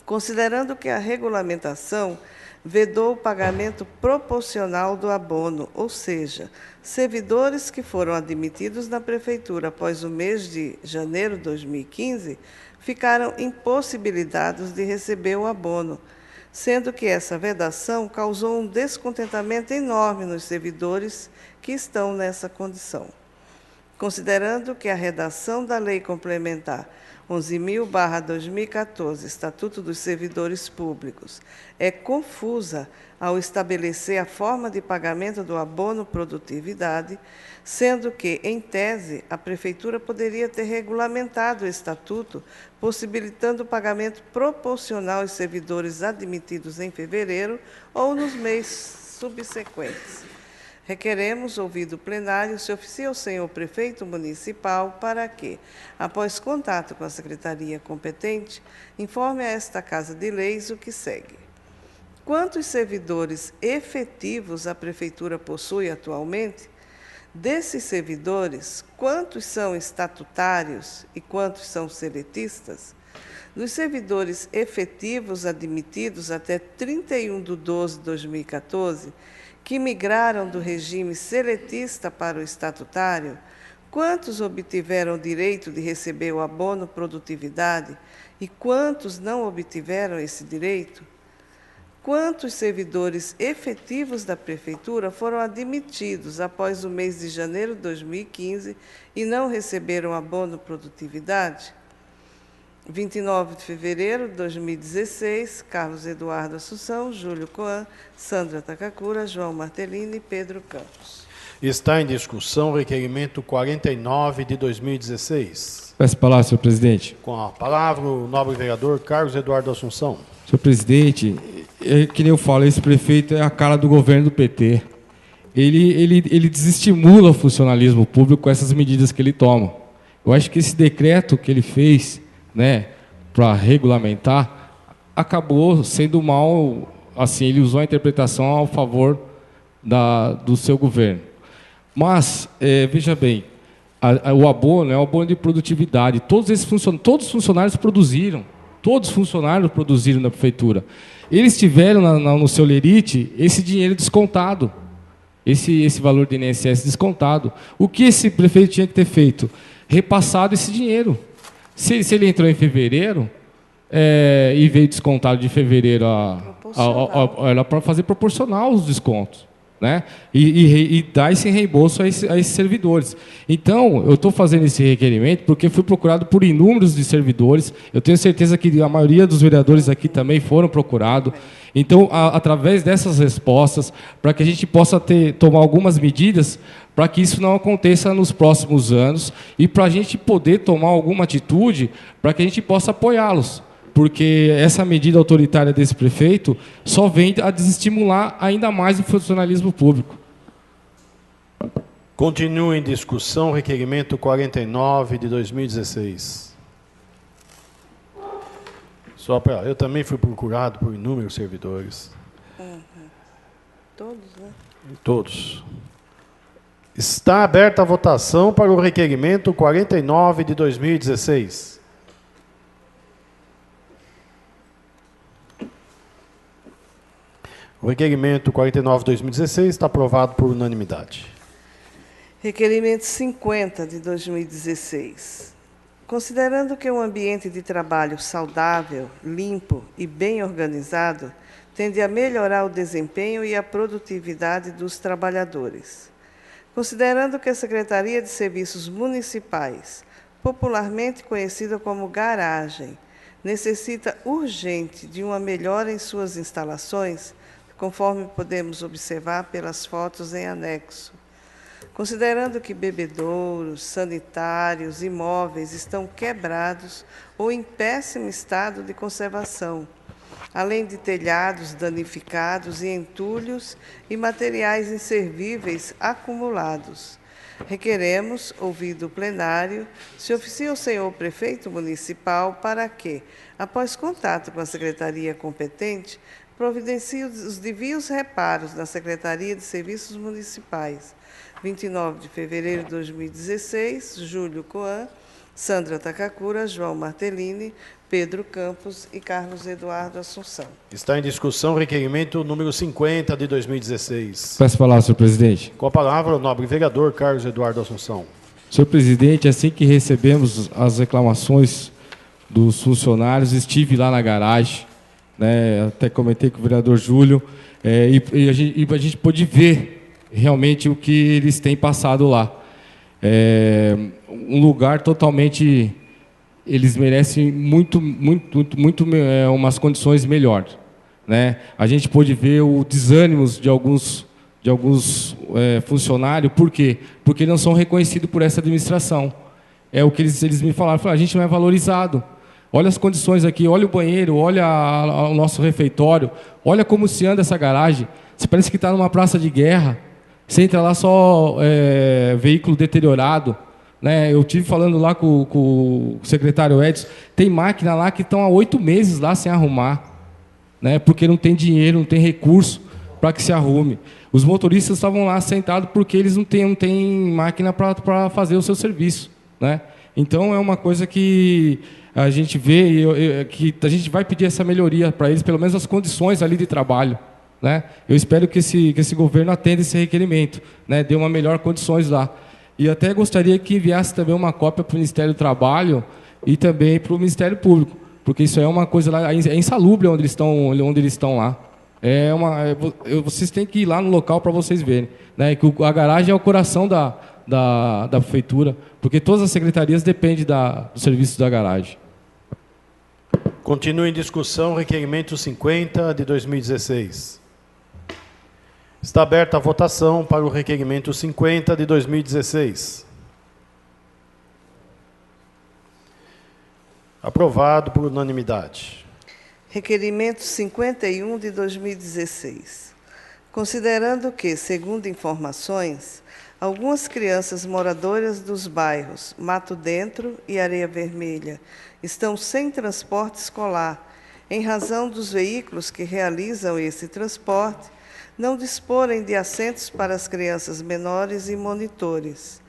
Considerando que a regulamentação vedou o pagamento proporcional do abono, ou seja, servidores que foram admitidos na Prefeitura após o mês de janeiro de 2015 ficaram impossibilitados de receber o abono, sendo que essa vedação causou um descontentamento enorme nos servidores que estão nessa condição. Considerando que a redação da Lei Complementar 11.000/2014, Estatuto dos Servidores Públicos, é confusa ao estabelecer a forma de pagamento do abono produtividade, sendo que, em tese, a Prefeitura poderia ter regulamentado o Estatuto, possibilitando o pagamento proporcional aos servidores admitidos em fevereiro ou nos meses subsequentes. Requeremos, ouvido o plenário, se oficie ao senhor prefeito municipal para que, após contato com a secretaria competente, informe a esta Casa de Leis o que segue. Quantos servidores efetivos a Prefeitura possui atualmente? Desses servidores, quantos são estatutários e quantos são seletistas? Dos servidores efetivos admitidos até 31 de 12 de 2014, que migraram do regime seletista para o estatutário, quantos obtiveram o direito de receber o abono produtividade e quantos não obtiveram esse direito? Quantos servidores efetivos da Prefeitura foram admitidos após o mês de janeiro de 2015 e não receberam abono produtividade? 29 de fevereiro de 2016, Carlos Eduardo Assunção, Júlio Coan, Sandra Takakura, João Martellini e Pedro Campos. Está em discussão o requerimento 49 de 2016. Peço a palavra, senhor presidente. Com a palavra, o nobre vereador Carlos Eduardo Assunção. Senhor presidente, que nem eu falo, esse prefeito é a cara do governo do PT. Ele desestimula o funcionalismo público com essas medidas que ele toma. Eu acho que esse decreto que ele fez, né, para regulamentar, acabou sendo mal, assim, ele usou a interpretação ao favor do seu governo. Mas, veja bem, o abono é o abono de produtividade. Todos os funcionários produziram, na prefeitura. Eles tiveram no seu lerite esse dinheiro descontado, esse valor de INSS descontado. O que esse prefeito tinha que ter feito? Repassado esse dinheiro. Se ele entrou em fevereiro e veio descontado de fevereiro, era para fazer proporcional os descontos, né? E dar esse reembolso a esses servidores. Então, eu estou fazendo esse requerimento porque fui procurado por inúmeros de servidores. Eu tenho certeza que a maioria dos vereadores aqui também foram procurados. Então, através dessas respostas, para que a gente possa tomar algumas medidas para que isso não aconteça nos próximos anos e para a gente poder tomar alguma atitude para que a gente possa apoiá-los. Porque essa medida autoritária desse prefeito só vem a desestimular ainda mais o funcionalismo público. Continua em discussão o requerimento 49 de 2016. Eu também fui procurado por inúmeros servidores. Todos, né? Todos. Está aberta a votação para o requerimento 49 de 2016. O requerimento 49 de 2016 está aprovado por unanimidade. Requerimento 50 de 2016. Considerando que um ambiente de trabalho saudável, limpo e bem organizado tende a melhorar o desempenho e a produtividade dos trabalhadores. Considerando que a Secretaria de Serviços Municipais, popularmente conhecida como garagem, necessita urgente de uma melhora em suas instalações, conforme podemos observar pelas fotos em anexo. Considerando que bebedouros, sanitários, imóveis estão quebrados ou em péssimo estado de conservação, além de telhados danificados e entulhos e materiais inservíveis acumulados. Requeremos, ouvido o plenário, se oficia o senhor prefeito municipal para que, após contato com a secretaria competente, providencie os devidos reparos na Secretaria de Serviços Municipais. 29 de fevereiro de 2016, Júlio Coan, Sandra Takakura, João Martellini, Pedro Campos e Carlos Eduardo Assunção. Está em discussão o requerimento número 50 de 2016. Peço a palavra, senhor presidente. Com a palavra, o nobre vereador Carlos Eduardo Assunção. Senhor presidente, assim que recebemos as reclamações dos funcionários, estive lá na garagem, né, até comentei com o vereador Júlio, e a gente pôde ver realmente o que eles têm passado lá. Um lugar totalmente... Eles merecem muito umas condições melhores, né? A gente pôde ver o desânimo de alguns funcionários. Por quê? Porque não são reconhecidos por essa administração. É o que eles me falaram. A gente não é valorizado. Olha as condições aqui, olha o banheiro, olha o nosso refeitório, olha como se anda essa garagem. Você parece que está numa praça de guerra. Você entra lá só veículo deteriorado. Né? Eu estive falando lá com o secretário Edson, tem máquina lá que estão há 8 meses lá sem arrumar, né? Porque não tem dinheiro, não tem recurso para que se arrume. Os motoristas estavam lá sentados porque eles não têm máquina para fazer o seu serviço, né? Então é uma coisa que a gente vê, que a gente vai pedir essa melhoria para eles, pelo menos as condições ali de trabalho, né? Eu espero que esse governo atenda esse requerimento, né? Dê uma melhor condições lá. E até gostaria que enviasse também uma cópia para o Ministério do Trabalho e também para o Ministério Público, porque isso é uma coisa lá, é insalubre onde eles estão lá. Vocês têm que ir lá no local para vocês verem, né? Que a garagem é o coração da prefeitura, porque todas as secretarias dependem do serviço da garagem. Continua em discussão o requerimento 50 de 2016. Está aberta a votação para o requerimento 50 de 2016. Aprovado por unanimidade. Requerimento 51 de 2016. Considerando que, segundo informações, algumas crianças moradoras dos bairros Mato Dentro e Areia Vermelha estão sem transporte escolar, em razão dos veículos que realizam esse transporte não disporem de assentos para as crianças menores e monitores.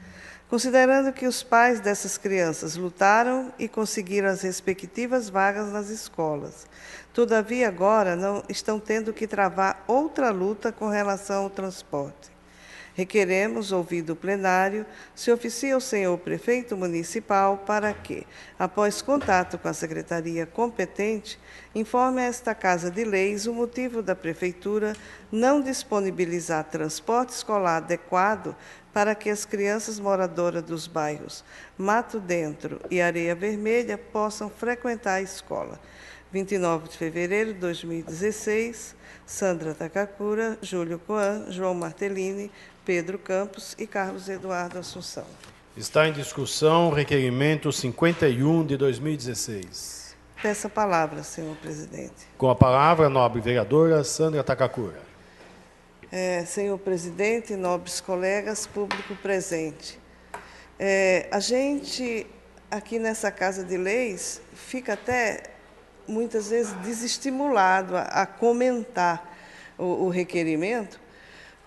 Considerando que os pais dessas crianças lutaram e conseguiram as respectivas vagas nas escolas, todavia agora não estão tendo que travar outra luta com relação ao transporte. Requeremos, ouvido o plenário, se oficia o senhor prefeito municipal para que, após contato com a secretaria competente, informe a esta Casa de Leis o motivo da prefeitura não disponibilizar transporte escolar adequado para que as crianças moradoras dos bairros Mato Dentro e Areia Vermelha possam frequentar a escola. 29 de fevereiro de 2016, Sandra Takakura, Júlio Coan, João Martellini, Pedro Campos e Carlos Eduardo Assunção. Está em discussão o requerimento 51 de 2016. Peço a palavra, senhor presidente. Com a palavra, a nobre vereadora Sandra Takakura. Senhor presidente, nobres colegas, público presente. A gente, aqui nessa Casa de Leis, fica até muitas vezes, desestimulado a comentar o requerimento,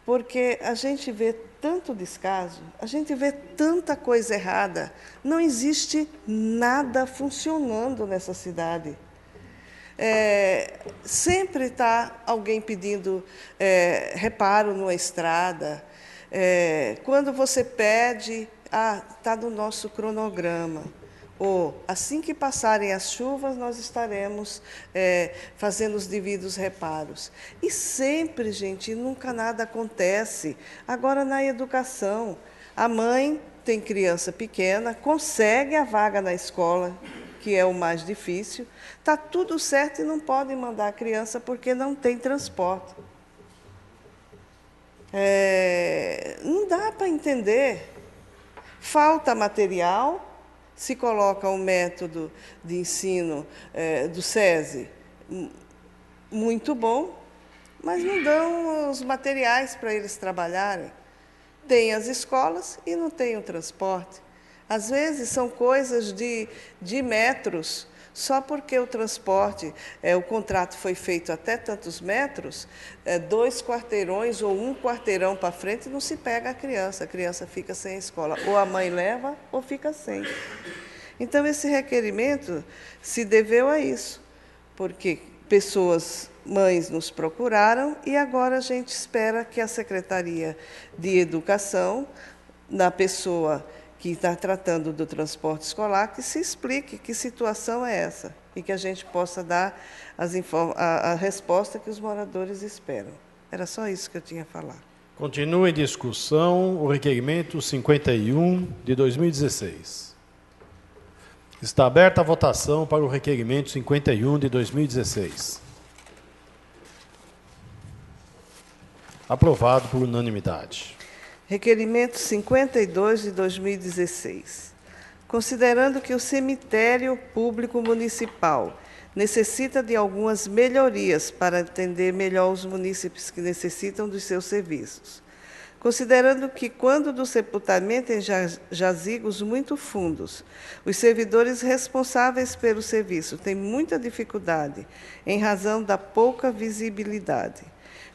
porque a gente vê tanto descaso, a gente vê tanta coisa errada, não existe nada funcionando nessa cidade. Sempre está alguém pedindo reparo numa estrada. Quando você pede, está no nosso cronograma. Ou, assim que passarem as chuvas, nós estaremos fazendo os devidos reparos. E sempre, gente, nunca nada acontece. Agora, na educação, a mãe tem criança pequena, consegue a vaga na escola, que é o mais difícil, está tudo certo e não podem mandar a criança porque não tem transporte. Não dá para entender. Falta material. Se coloca um método de ensino do SESI muito bom, mas não dão os materiais para eles trabalharem. Tem as escolas e não tem o transporte. Às vezes são coisas de metros, só porque o transporte, o contrato foi feito até tantos metros, 2 quarteirões ou 1 quarteirão para frente, não se pega a criança fica sem a escola. Ou a mãe leva ou fica sem. Então, esse requerimento se deveu a isso, porque mães nos procuraram e agora a gente espera que a Secretaria de Educação, na pessoa que está tratando do transporte escolar, que se explique que situação é essa e que a gente possa dar a resposta que os moradores esperam. Era só isso que eu tinha a falar. Continua em discussão o requerimento 51 de 2016. Está aberta a votação para o requerimento 51 de 2016. Aprovado por unanimidade. Requerimento 52 de 2016. Considerando que o cemitério público municipal necessita de algumas melhorias para atender melhor os munícipes que necessitam dos seus serviços. Considerando que, quando do sepultamento em jazigos muito fundos, os servidores responsáveis pelo serviço têm muita dificuldade em razão da pouca visibilidade.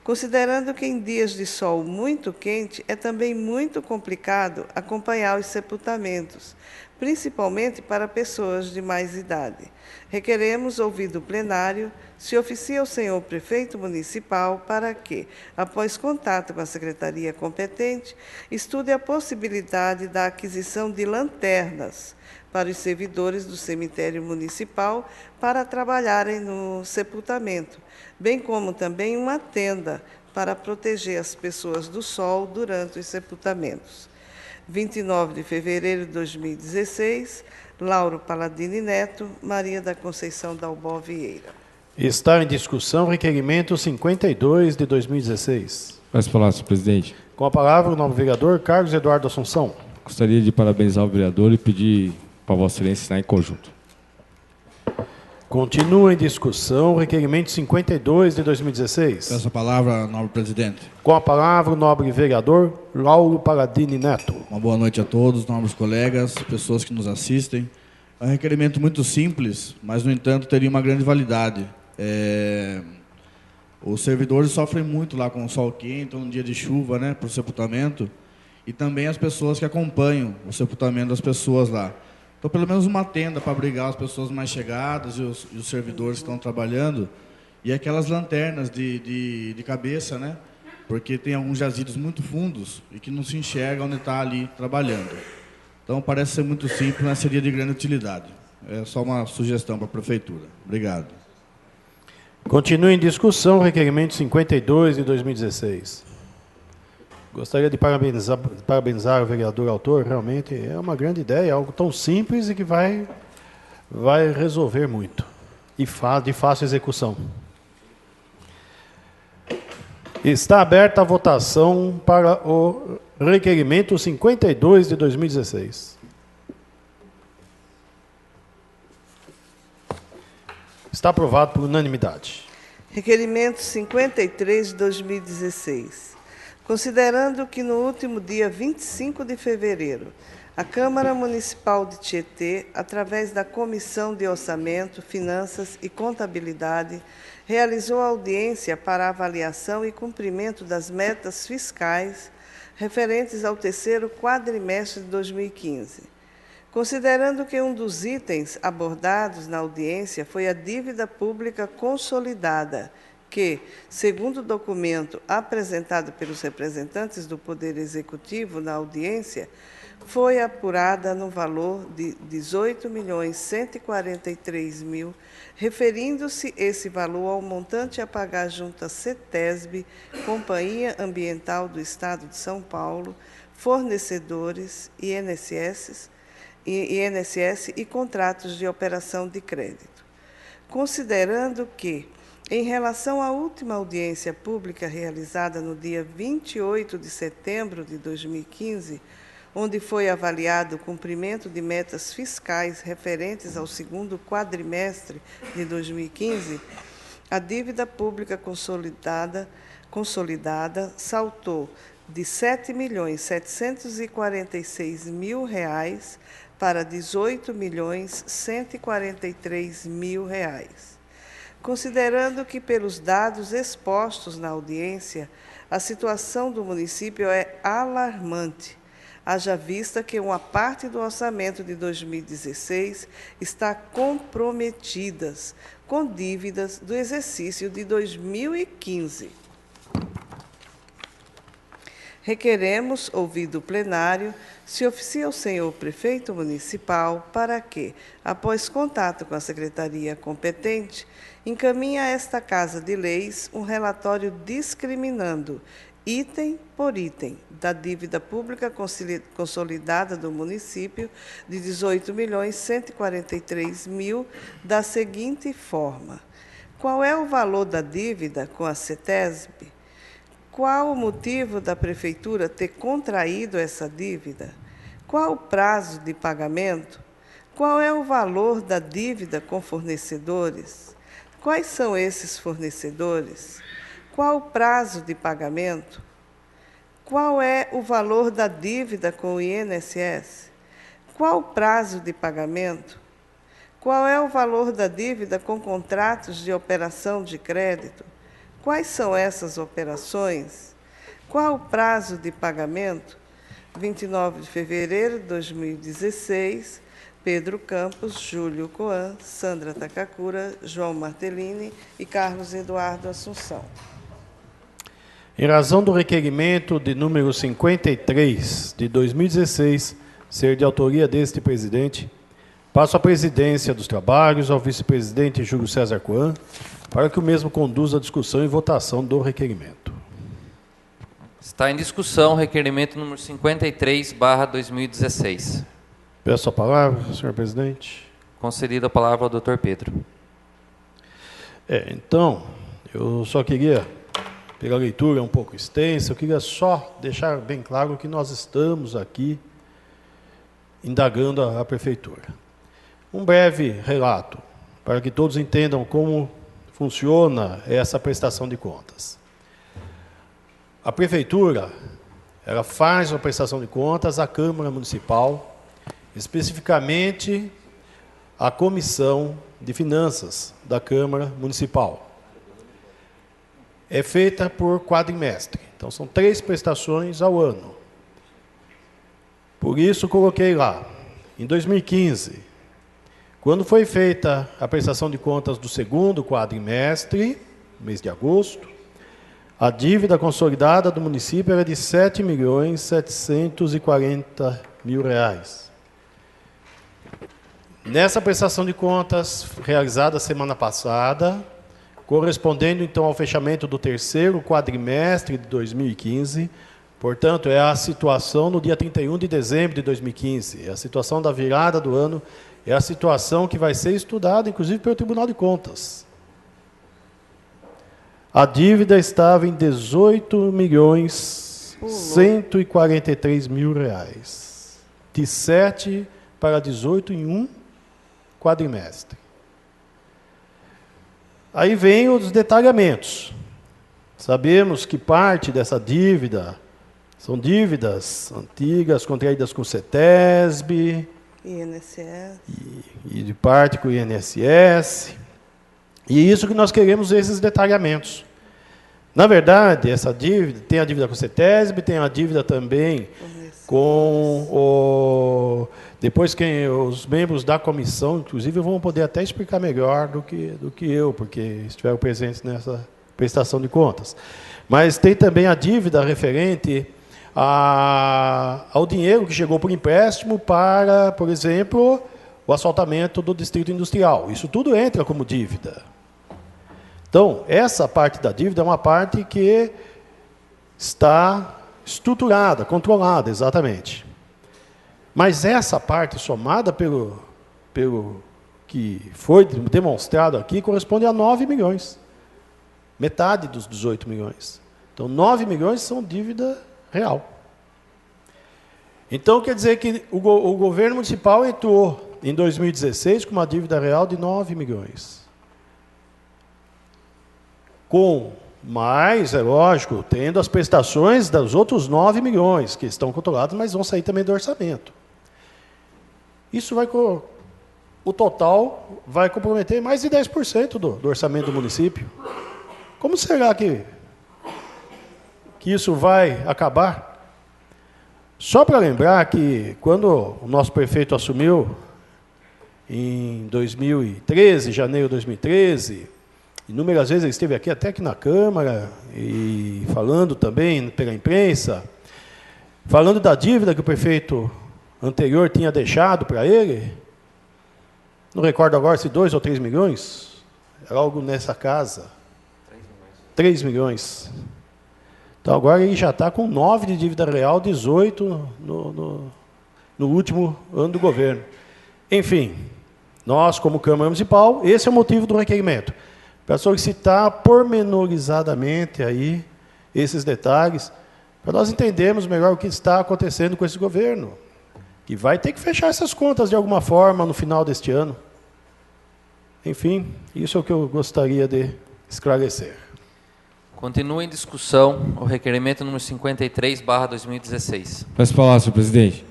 Considerando que em dias de sol muito quente é também muito complicado acompanhar os sepultamentos, principalmente para pessoas de mais idade. Requeremos, ouvido o plenário, se oficie ao senhor prefeito municipal para que, após contato com a secretaria competente, estude a possibilidade da aquisição de lanternas para os servidores do cemitério municipal para trabalharem no sepultamento, bem como também uma tenda para proteger as pessoas do sol durante os sepultamentos. 29 de fevereiro de 2016, Lauro Paladini Neto, Maria da Conceição Dalbó Vieira. Está em discussão o requerimento 52 de 2016. Peço a palavra, senhor presidente. Com a palavra, o nobre vereador Carlos Eduardo Assunção. Gostaria de parabenizar o vereador e pedir para Vossa Excelência assinar em conjunto. Continua em discussão o requerimento 52 de 2016. Peço a palavra, nobre presidente. Com a palavra, o nobre vereador Lauro Paladini Neto. Uma boa noite a todos, nobres colegas, pessoas que nos assistem. É um requerimento muito simples, mas, no entanto, teria uma grande validade. Os servidores sofrem muito lá com o sol quente, ou no dia de chuva, né, para o sepultamento, e também as pessoas que acompanham o sepultamento das pessoas lá. Então, pelo menos uma tenda para abrigar as pessoas mais chegadas e os servidores que estão trabalhando, e aquelas lanternas de cabeça, né? Porque tem alguns jazidos muito fundos e que não se enxerga onde está ali trabalhando. Então, parece ser muito simples, mas seria de grande utilidade. É só uma sugestão para a prefeitura. Obrigado. Continua em discussão o requerimento 52 de 2016. Gostaria de parabenizar o vereador autor, realmente é uma grande ideia, algo tão simples e que vai resolver muito, e de fácil execução. Está aberta a votação para o requerimento 52 de 2016. Está aprovado por unanimidade. Requerimento 53 de 2016. Considerando que no último dia 25 de fevereiro, A Câmara Municipal de Tietê, através da Comissão de Orçamento, Finanças e Contabilidade, realizou audiência para avaliação e cumprimento das metas fiscais referentes ao terceiro quadrimestre de 2015. Considerando que um dos itens abordados na audiência foi a dívida pública consolidada, que, segundo o documento apresentado pelos representantes do Poder Executivo na audiência, foi apurada no valor de R$ 18.143.000, referindo-se esse valor ao montante a pagar junto à CETESB, Companhia Ambiental do Estado de São Paulo, fornecedores, INSS e contratos de operação de crédito. Considerando que, em relação à última audiência pública realizada no dia 28 de setembro de 2015, onde foi avaliado o cumprimento de metas fiscais referentes ao segundo quadrimestre de 2015, a dívida pública consolidada saltou de R$ 7.746.000 para R$ 18.143.000. Considerando que, pelos dados expostos na audiência, a situação do município é alarmante, haja vista que uma parte do orçamento de 2016 está comprometida com dívidas do exercício de 2015. Requeremos, ouvido o plenário, se oficia o senhor prefeito municipal para que, após contato com a secretaria competente, encaminhe a esta Casa de Leis um relatório discriminando, item por item, da dívida pública consolidada do município de R$ 18.143.000, da seguinte forma: qual é o valor da dívida com a CETESB? Qual o motivo da Prefeitura ter contraído essa dívida? Qual o prazo de pagamento? Qual é o valor da dívida com fornecedores? Quais são esses fornecedores? Qual o prazo de pagamento? Qual é o valor da dívida com o INSS? Qual o prazo de pagamento? Qual é o valor da dívida com contratos de operação de crédito? Quais são essas operações? Qual o prazo de pagamento? 29 de fevereiro de 2016, Pedro Campos, Júlio Coan, Sandra Takakura, João Martellini e Carlos Eduardo Assunção. Em razão do requerimento de número 53 de 2016, ser de autoria deste presidente, passo a presidência dos trabalhos ao vice-presidente Júlio César Coan, para que o mesmo conduza a discussão e votação do requerimento. Está em discussão o requerimento número 53/2016. Peço a palavra, senhor presidente. Concedida a palavra ao doutor Pedro. Então, eu só queria, pela leitura um pouco extensa, eu queria só deixar bem claro que nós estamos aqui indagando a prefeitura. Um breve relato, para que todos entendam como funciona essa prestação de contas. A prefeitura, ela faz uma prestação de contas à Câmara Municipal, especificamente à Comissão de Finanças da Câmara Municipal. É feita por quadrimestre, então são 3 prestações ao ano. Por isso coloquei lá, em 2015, quando foi feita a prestação de contas do segundo quadrimestre, mês de agosto, a dívida consolidada do município era de R$ 7.740.000. Nessa prestação de contas, realizada semana passada, correspondendo então ao fechamento do terceiro quadrimestre de 2015, portanto, é a situação no dia 31 de dezembro de 2015, é a situação da virada do ano, é a situação que vai ser estudada, inclusive, pelo Tribunal de Contas. A dívida estava em R$ 18.143.000, de 7 para 18 em um quadrimestre. Aí vem os detalhamentos. Sabemos que parte dessa dívida São dívidas antigas, contraídas com o CETESB, INSS. e de parte com o INSS. E isso que nós queremos, esses detalhamentos. Na verdade, essa dívida, tem a dívida com o CETESB, tem a dívida também com o... Depois os membros da comissão, inclusive, vão poder até explicar melhor do que eu, porque estiveram presentes nessa prestação de contas. Mas tem também a dívida referente ao dinheiro que chegou por empréstimo para, por exemplo, o asfaltamento do distrito industrial. Isso tudo entra como dívida. Então, essa parte da dívida é uma parte que está estruturada, controlada, exatamente. Mas essa parte, somada pelo que foi demonstrado aqui, corresponde a 9 milhões. Metade dos 18 milhões. Então, 9 milhões são dívida real. Então, quer dizer que o governo municipal entrou em 2016 com uma dívida real de 9 milhões. Com mais, é lógico, tendo as prestações dos outros 9 milhões, que estão controlados, mas vão sair também do orçamento. Isso vai... O total vai comprometer mais de 10% do orçamento do município. Como será que isso vai acabar? Só para lembrar que, quando o nosso prefeito assumiu, em 2013, janeiro de 2013, inúmeras vezes ele esteve até aqui na Câmara, e falando também pela imprensa, falando da dívida que o prefeito anterior tinha deixado para ele, não recordo agora se 2 ou 3 milhões, era algo nessa casa. 3 milhões. Então, agora ele já está com 9 de dívida real, 18 no último ano do governo. Enfim, nós, como Câmara Municipal, esse é o motivo do requerimento. Para solicitar pormenorizadamente aí esses detalhes, para nós entendermos melhor o que está acontecendo com esse governo, que vai ter que fechar essas contas de alguma forma no final deste ano. Enfim, isso é o que eu gostaria de esclarecer. Continua em discussão o requerimento número 53/2016. Peço a palavra, senhor presidente.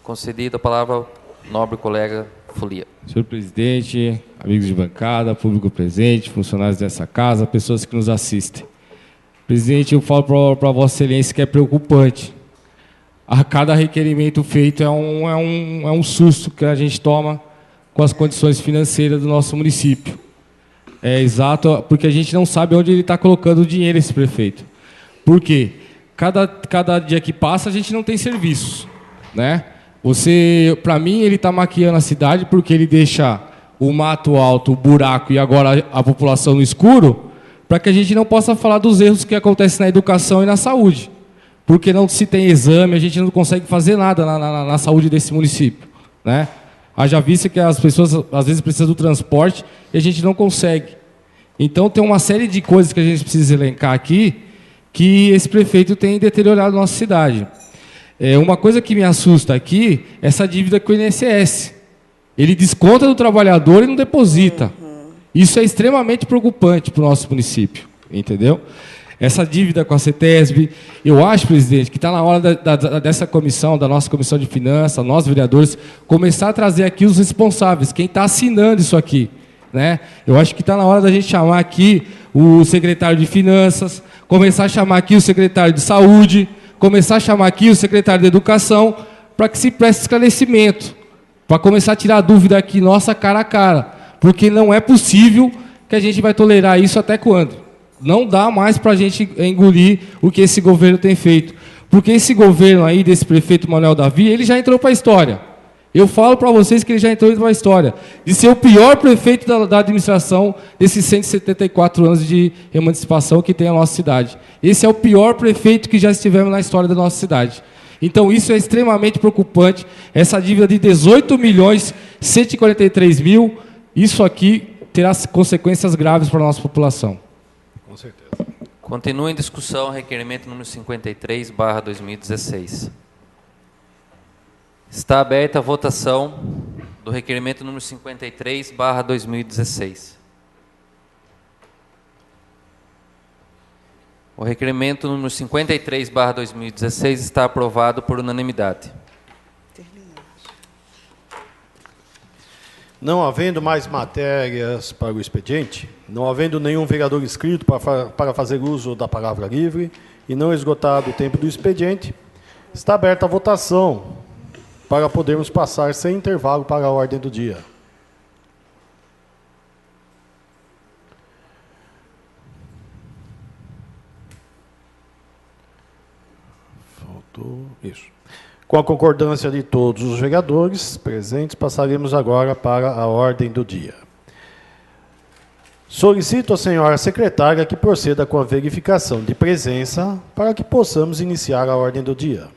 Concedida a palavra ao nobre colega Folia. Senhor presidente, amigos de bancada, público presente, funcionários dessa casa, pessoas que nos assistem. Presidente, eu falo para Vossa Excelência que é preocupante. A cada requerimento feito é um susto que a gente toma com as condições financeiras do nosso município. É exato, porque a gente não sabe onde ele está colocando o dinheiro, esse prefeito. Por quê? Cada dia que passa, a gente não tem serviços, né? Para mim, ele está maquiando a cidade porque ele deixa o mato alto, o buraco e agora a população no escuro, para que a gente não possa falar dos erros que acontecem na educação e na saúde. Porque não se tem exame, a gente não consegue fazer nada na saúde desse município, né? Haja vista que as pessoas, às vezes, precisam do transporte e a gente não consegue. Então, tem uma série de coisas que a gente precisa elencar aqui que esse prefeito tem deteriorado a nossa cidade. Uma coisa que me assusta aqui é essa dívida com o INSS. Ele desconta do trabalhador e não deposita. Isso é extremamente preocupante para o nosso município, entendeu? Essa dívida com a CETESB, eu acho, presidente, que está na hora dessa comissão, da nossa comissão de finanças, nós vereadores, começar a trazer aqui os responsáveis, quem está assinando isso aqui, né? Eu acho que está na hora da gente chamar aqui o secretário de finanças, começar a chamar aqui o secretário de saúde, começar a chamar aqui o secretário de educação, para que se preste esclarecimento, para começar a tirar a dúvida aqui, nossa, cara a cara, porque não é possível que a gente vai tolerar isso até quando? Não dá mais para a gente engolir o que esse governo tem feito. Porque esse governo aí, desse prefeito Manuel Davi, ele já entrou para a história. Eu falo para vocês que ele já entrou para a história. De ser o pior prefeito da administração desses 174 anos de emancipação que tem a nossa cidade. Esse é o pior prefeito que já estivemos na história da nossa cidade. Então, isso é extremamente preocupante. Essa dívida de 18.143.000, isso aqui terá consequências graves para a nossa população. Com certeza. Continua em discussão o requerimento número 53/2016. Está aberta a votação do requerimento número 53/2016. O requerimento número 53/2016 está aprovado por unanimidade. Não havendo mais matérias para o expediente, não havendo nenhum vereador inscrito para fazer uso da palavra livre e não esgotado o tempo do expediente, está aberta a votação para podermos passar sem intervalo para a ordem do dia. Faltou isso. Com a concordância de todos os vereadores presentes, passaremos agora para a ordem do dia. Solicito à senhora secretária que proceda com a verificação de presença para que possamos iniciar a ordem do dia.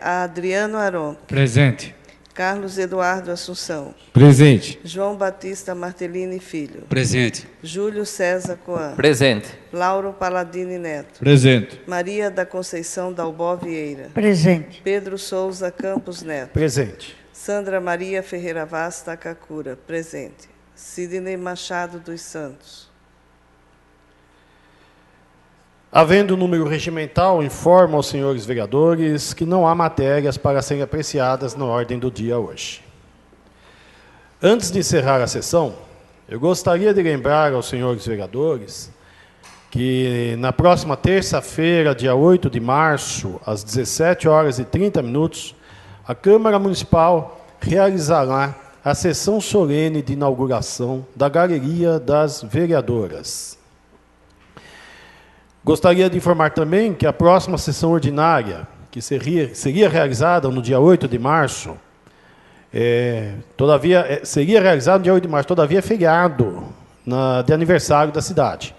Adriano Aron. Presente. Carlos Eduardo Assunção. Presente. João Batista Martellini Filho. Presente. Júlio César Coan. Presente. Lauro Paladini Neto. Presente. Maria da Conceição Dalbó Vieira. Presente. Pedro Souza Campos Neto. Presente. Sandra Maria Ferreira Vaz Takakura. Presente. Sidney Machado dos Santos. Havendo número regimental, informo aos senhores vereadores que não há matérias para serem apreciadas na ordem do dia hoje. Antes de encerrar a sessão, eu gostaria de lembrar aos senhores vereadores que na próxima terça-feira, dia 8 de março, às 17h30, a Câmara Municipal realizará a sessão solene de inauguração da Galeria das Vereadoras. Gostaria de informar também que a próxima sessão ordinária, que seria realizada no dia 8 de março, seria realizada no dia 8 de março, todavia é feriado de aniversário da cidade.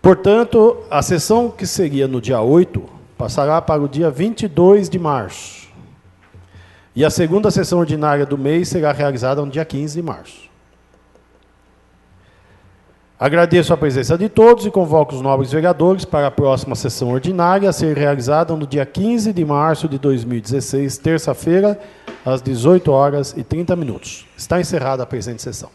Portanto, a sessão que seria no dia 8 passará para o dia 22 de março. E a segunda sessão ordinária do mês será realizada no dia 15 de março. Agradeço a presença de todos e convoco os nobres vereadores para a próxima sessão ordinária a ser realizada no dia 15 de março de 2016, terça-feira, às 18h30. Está encerrada a presente sessão.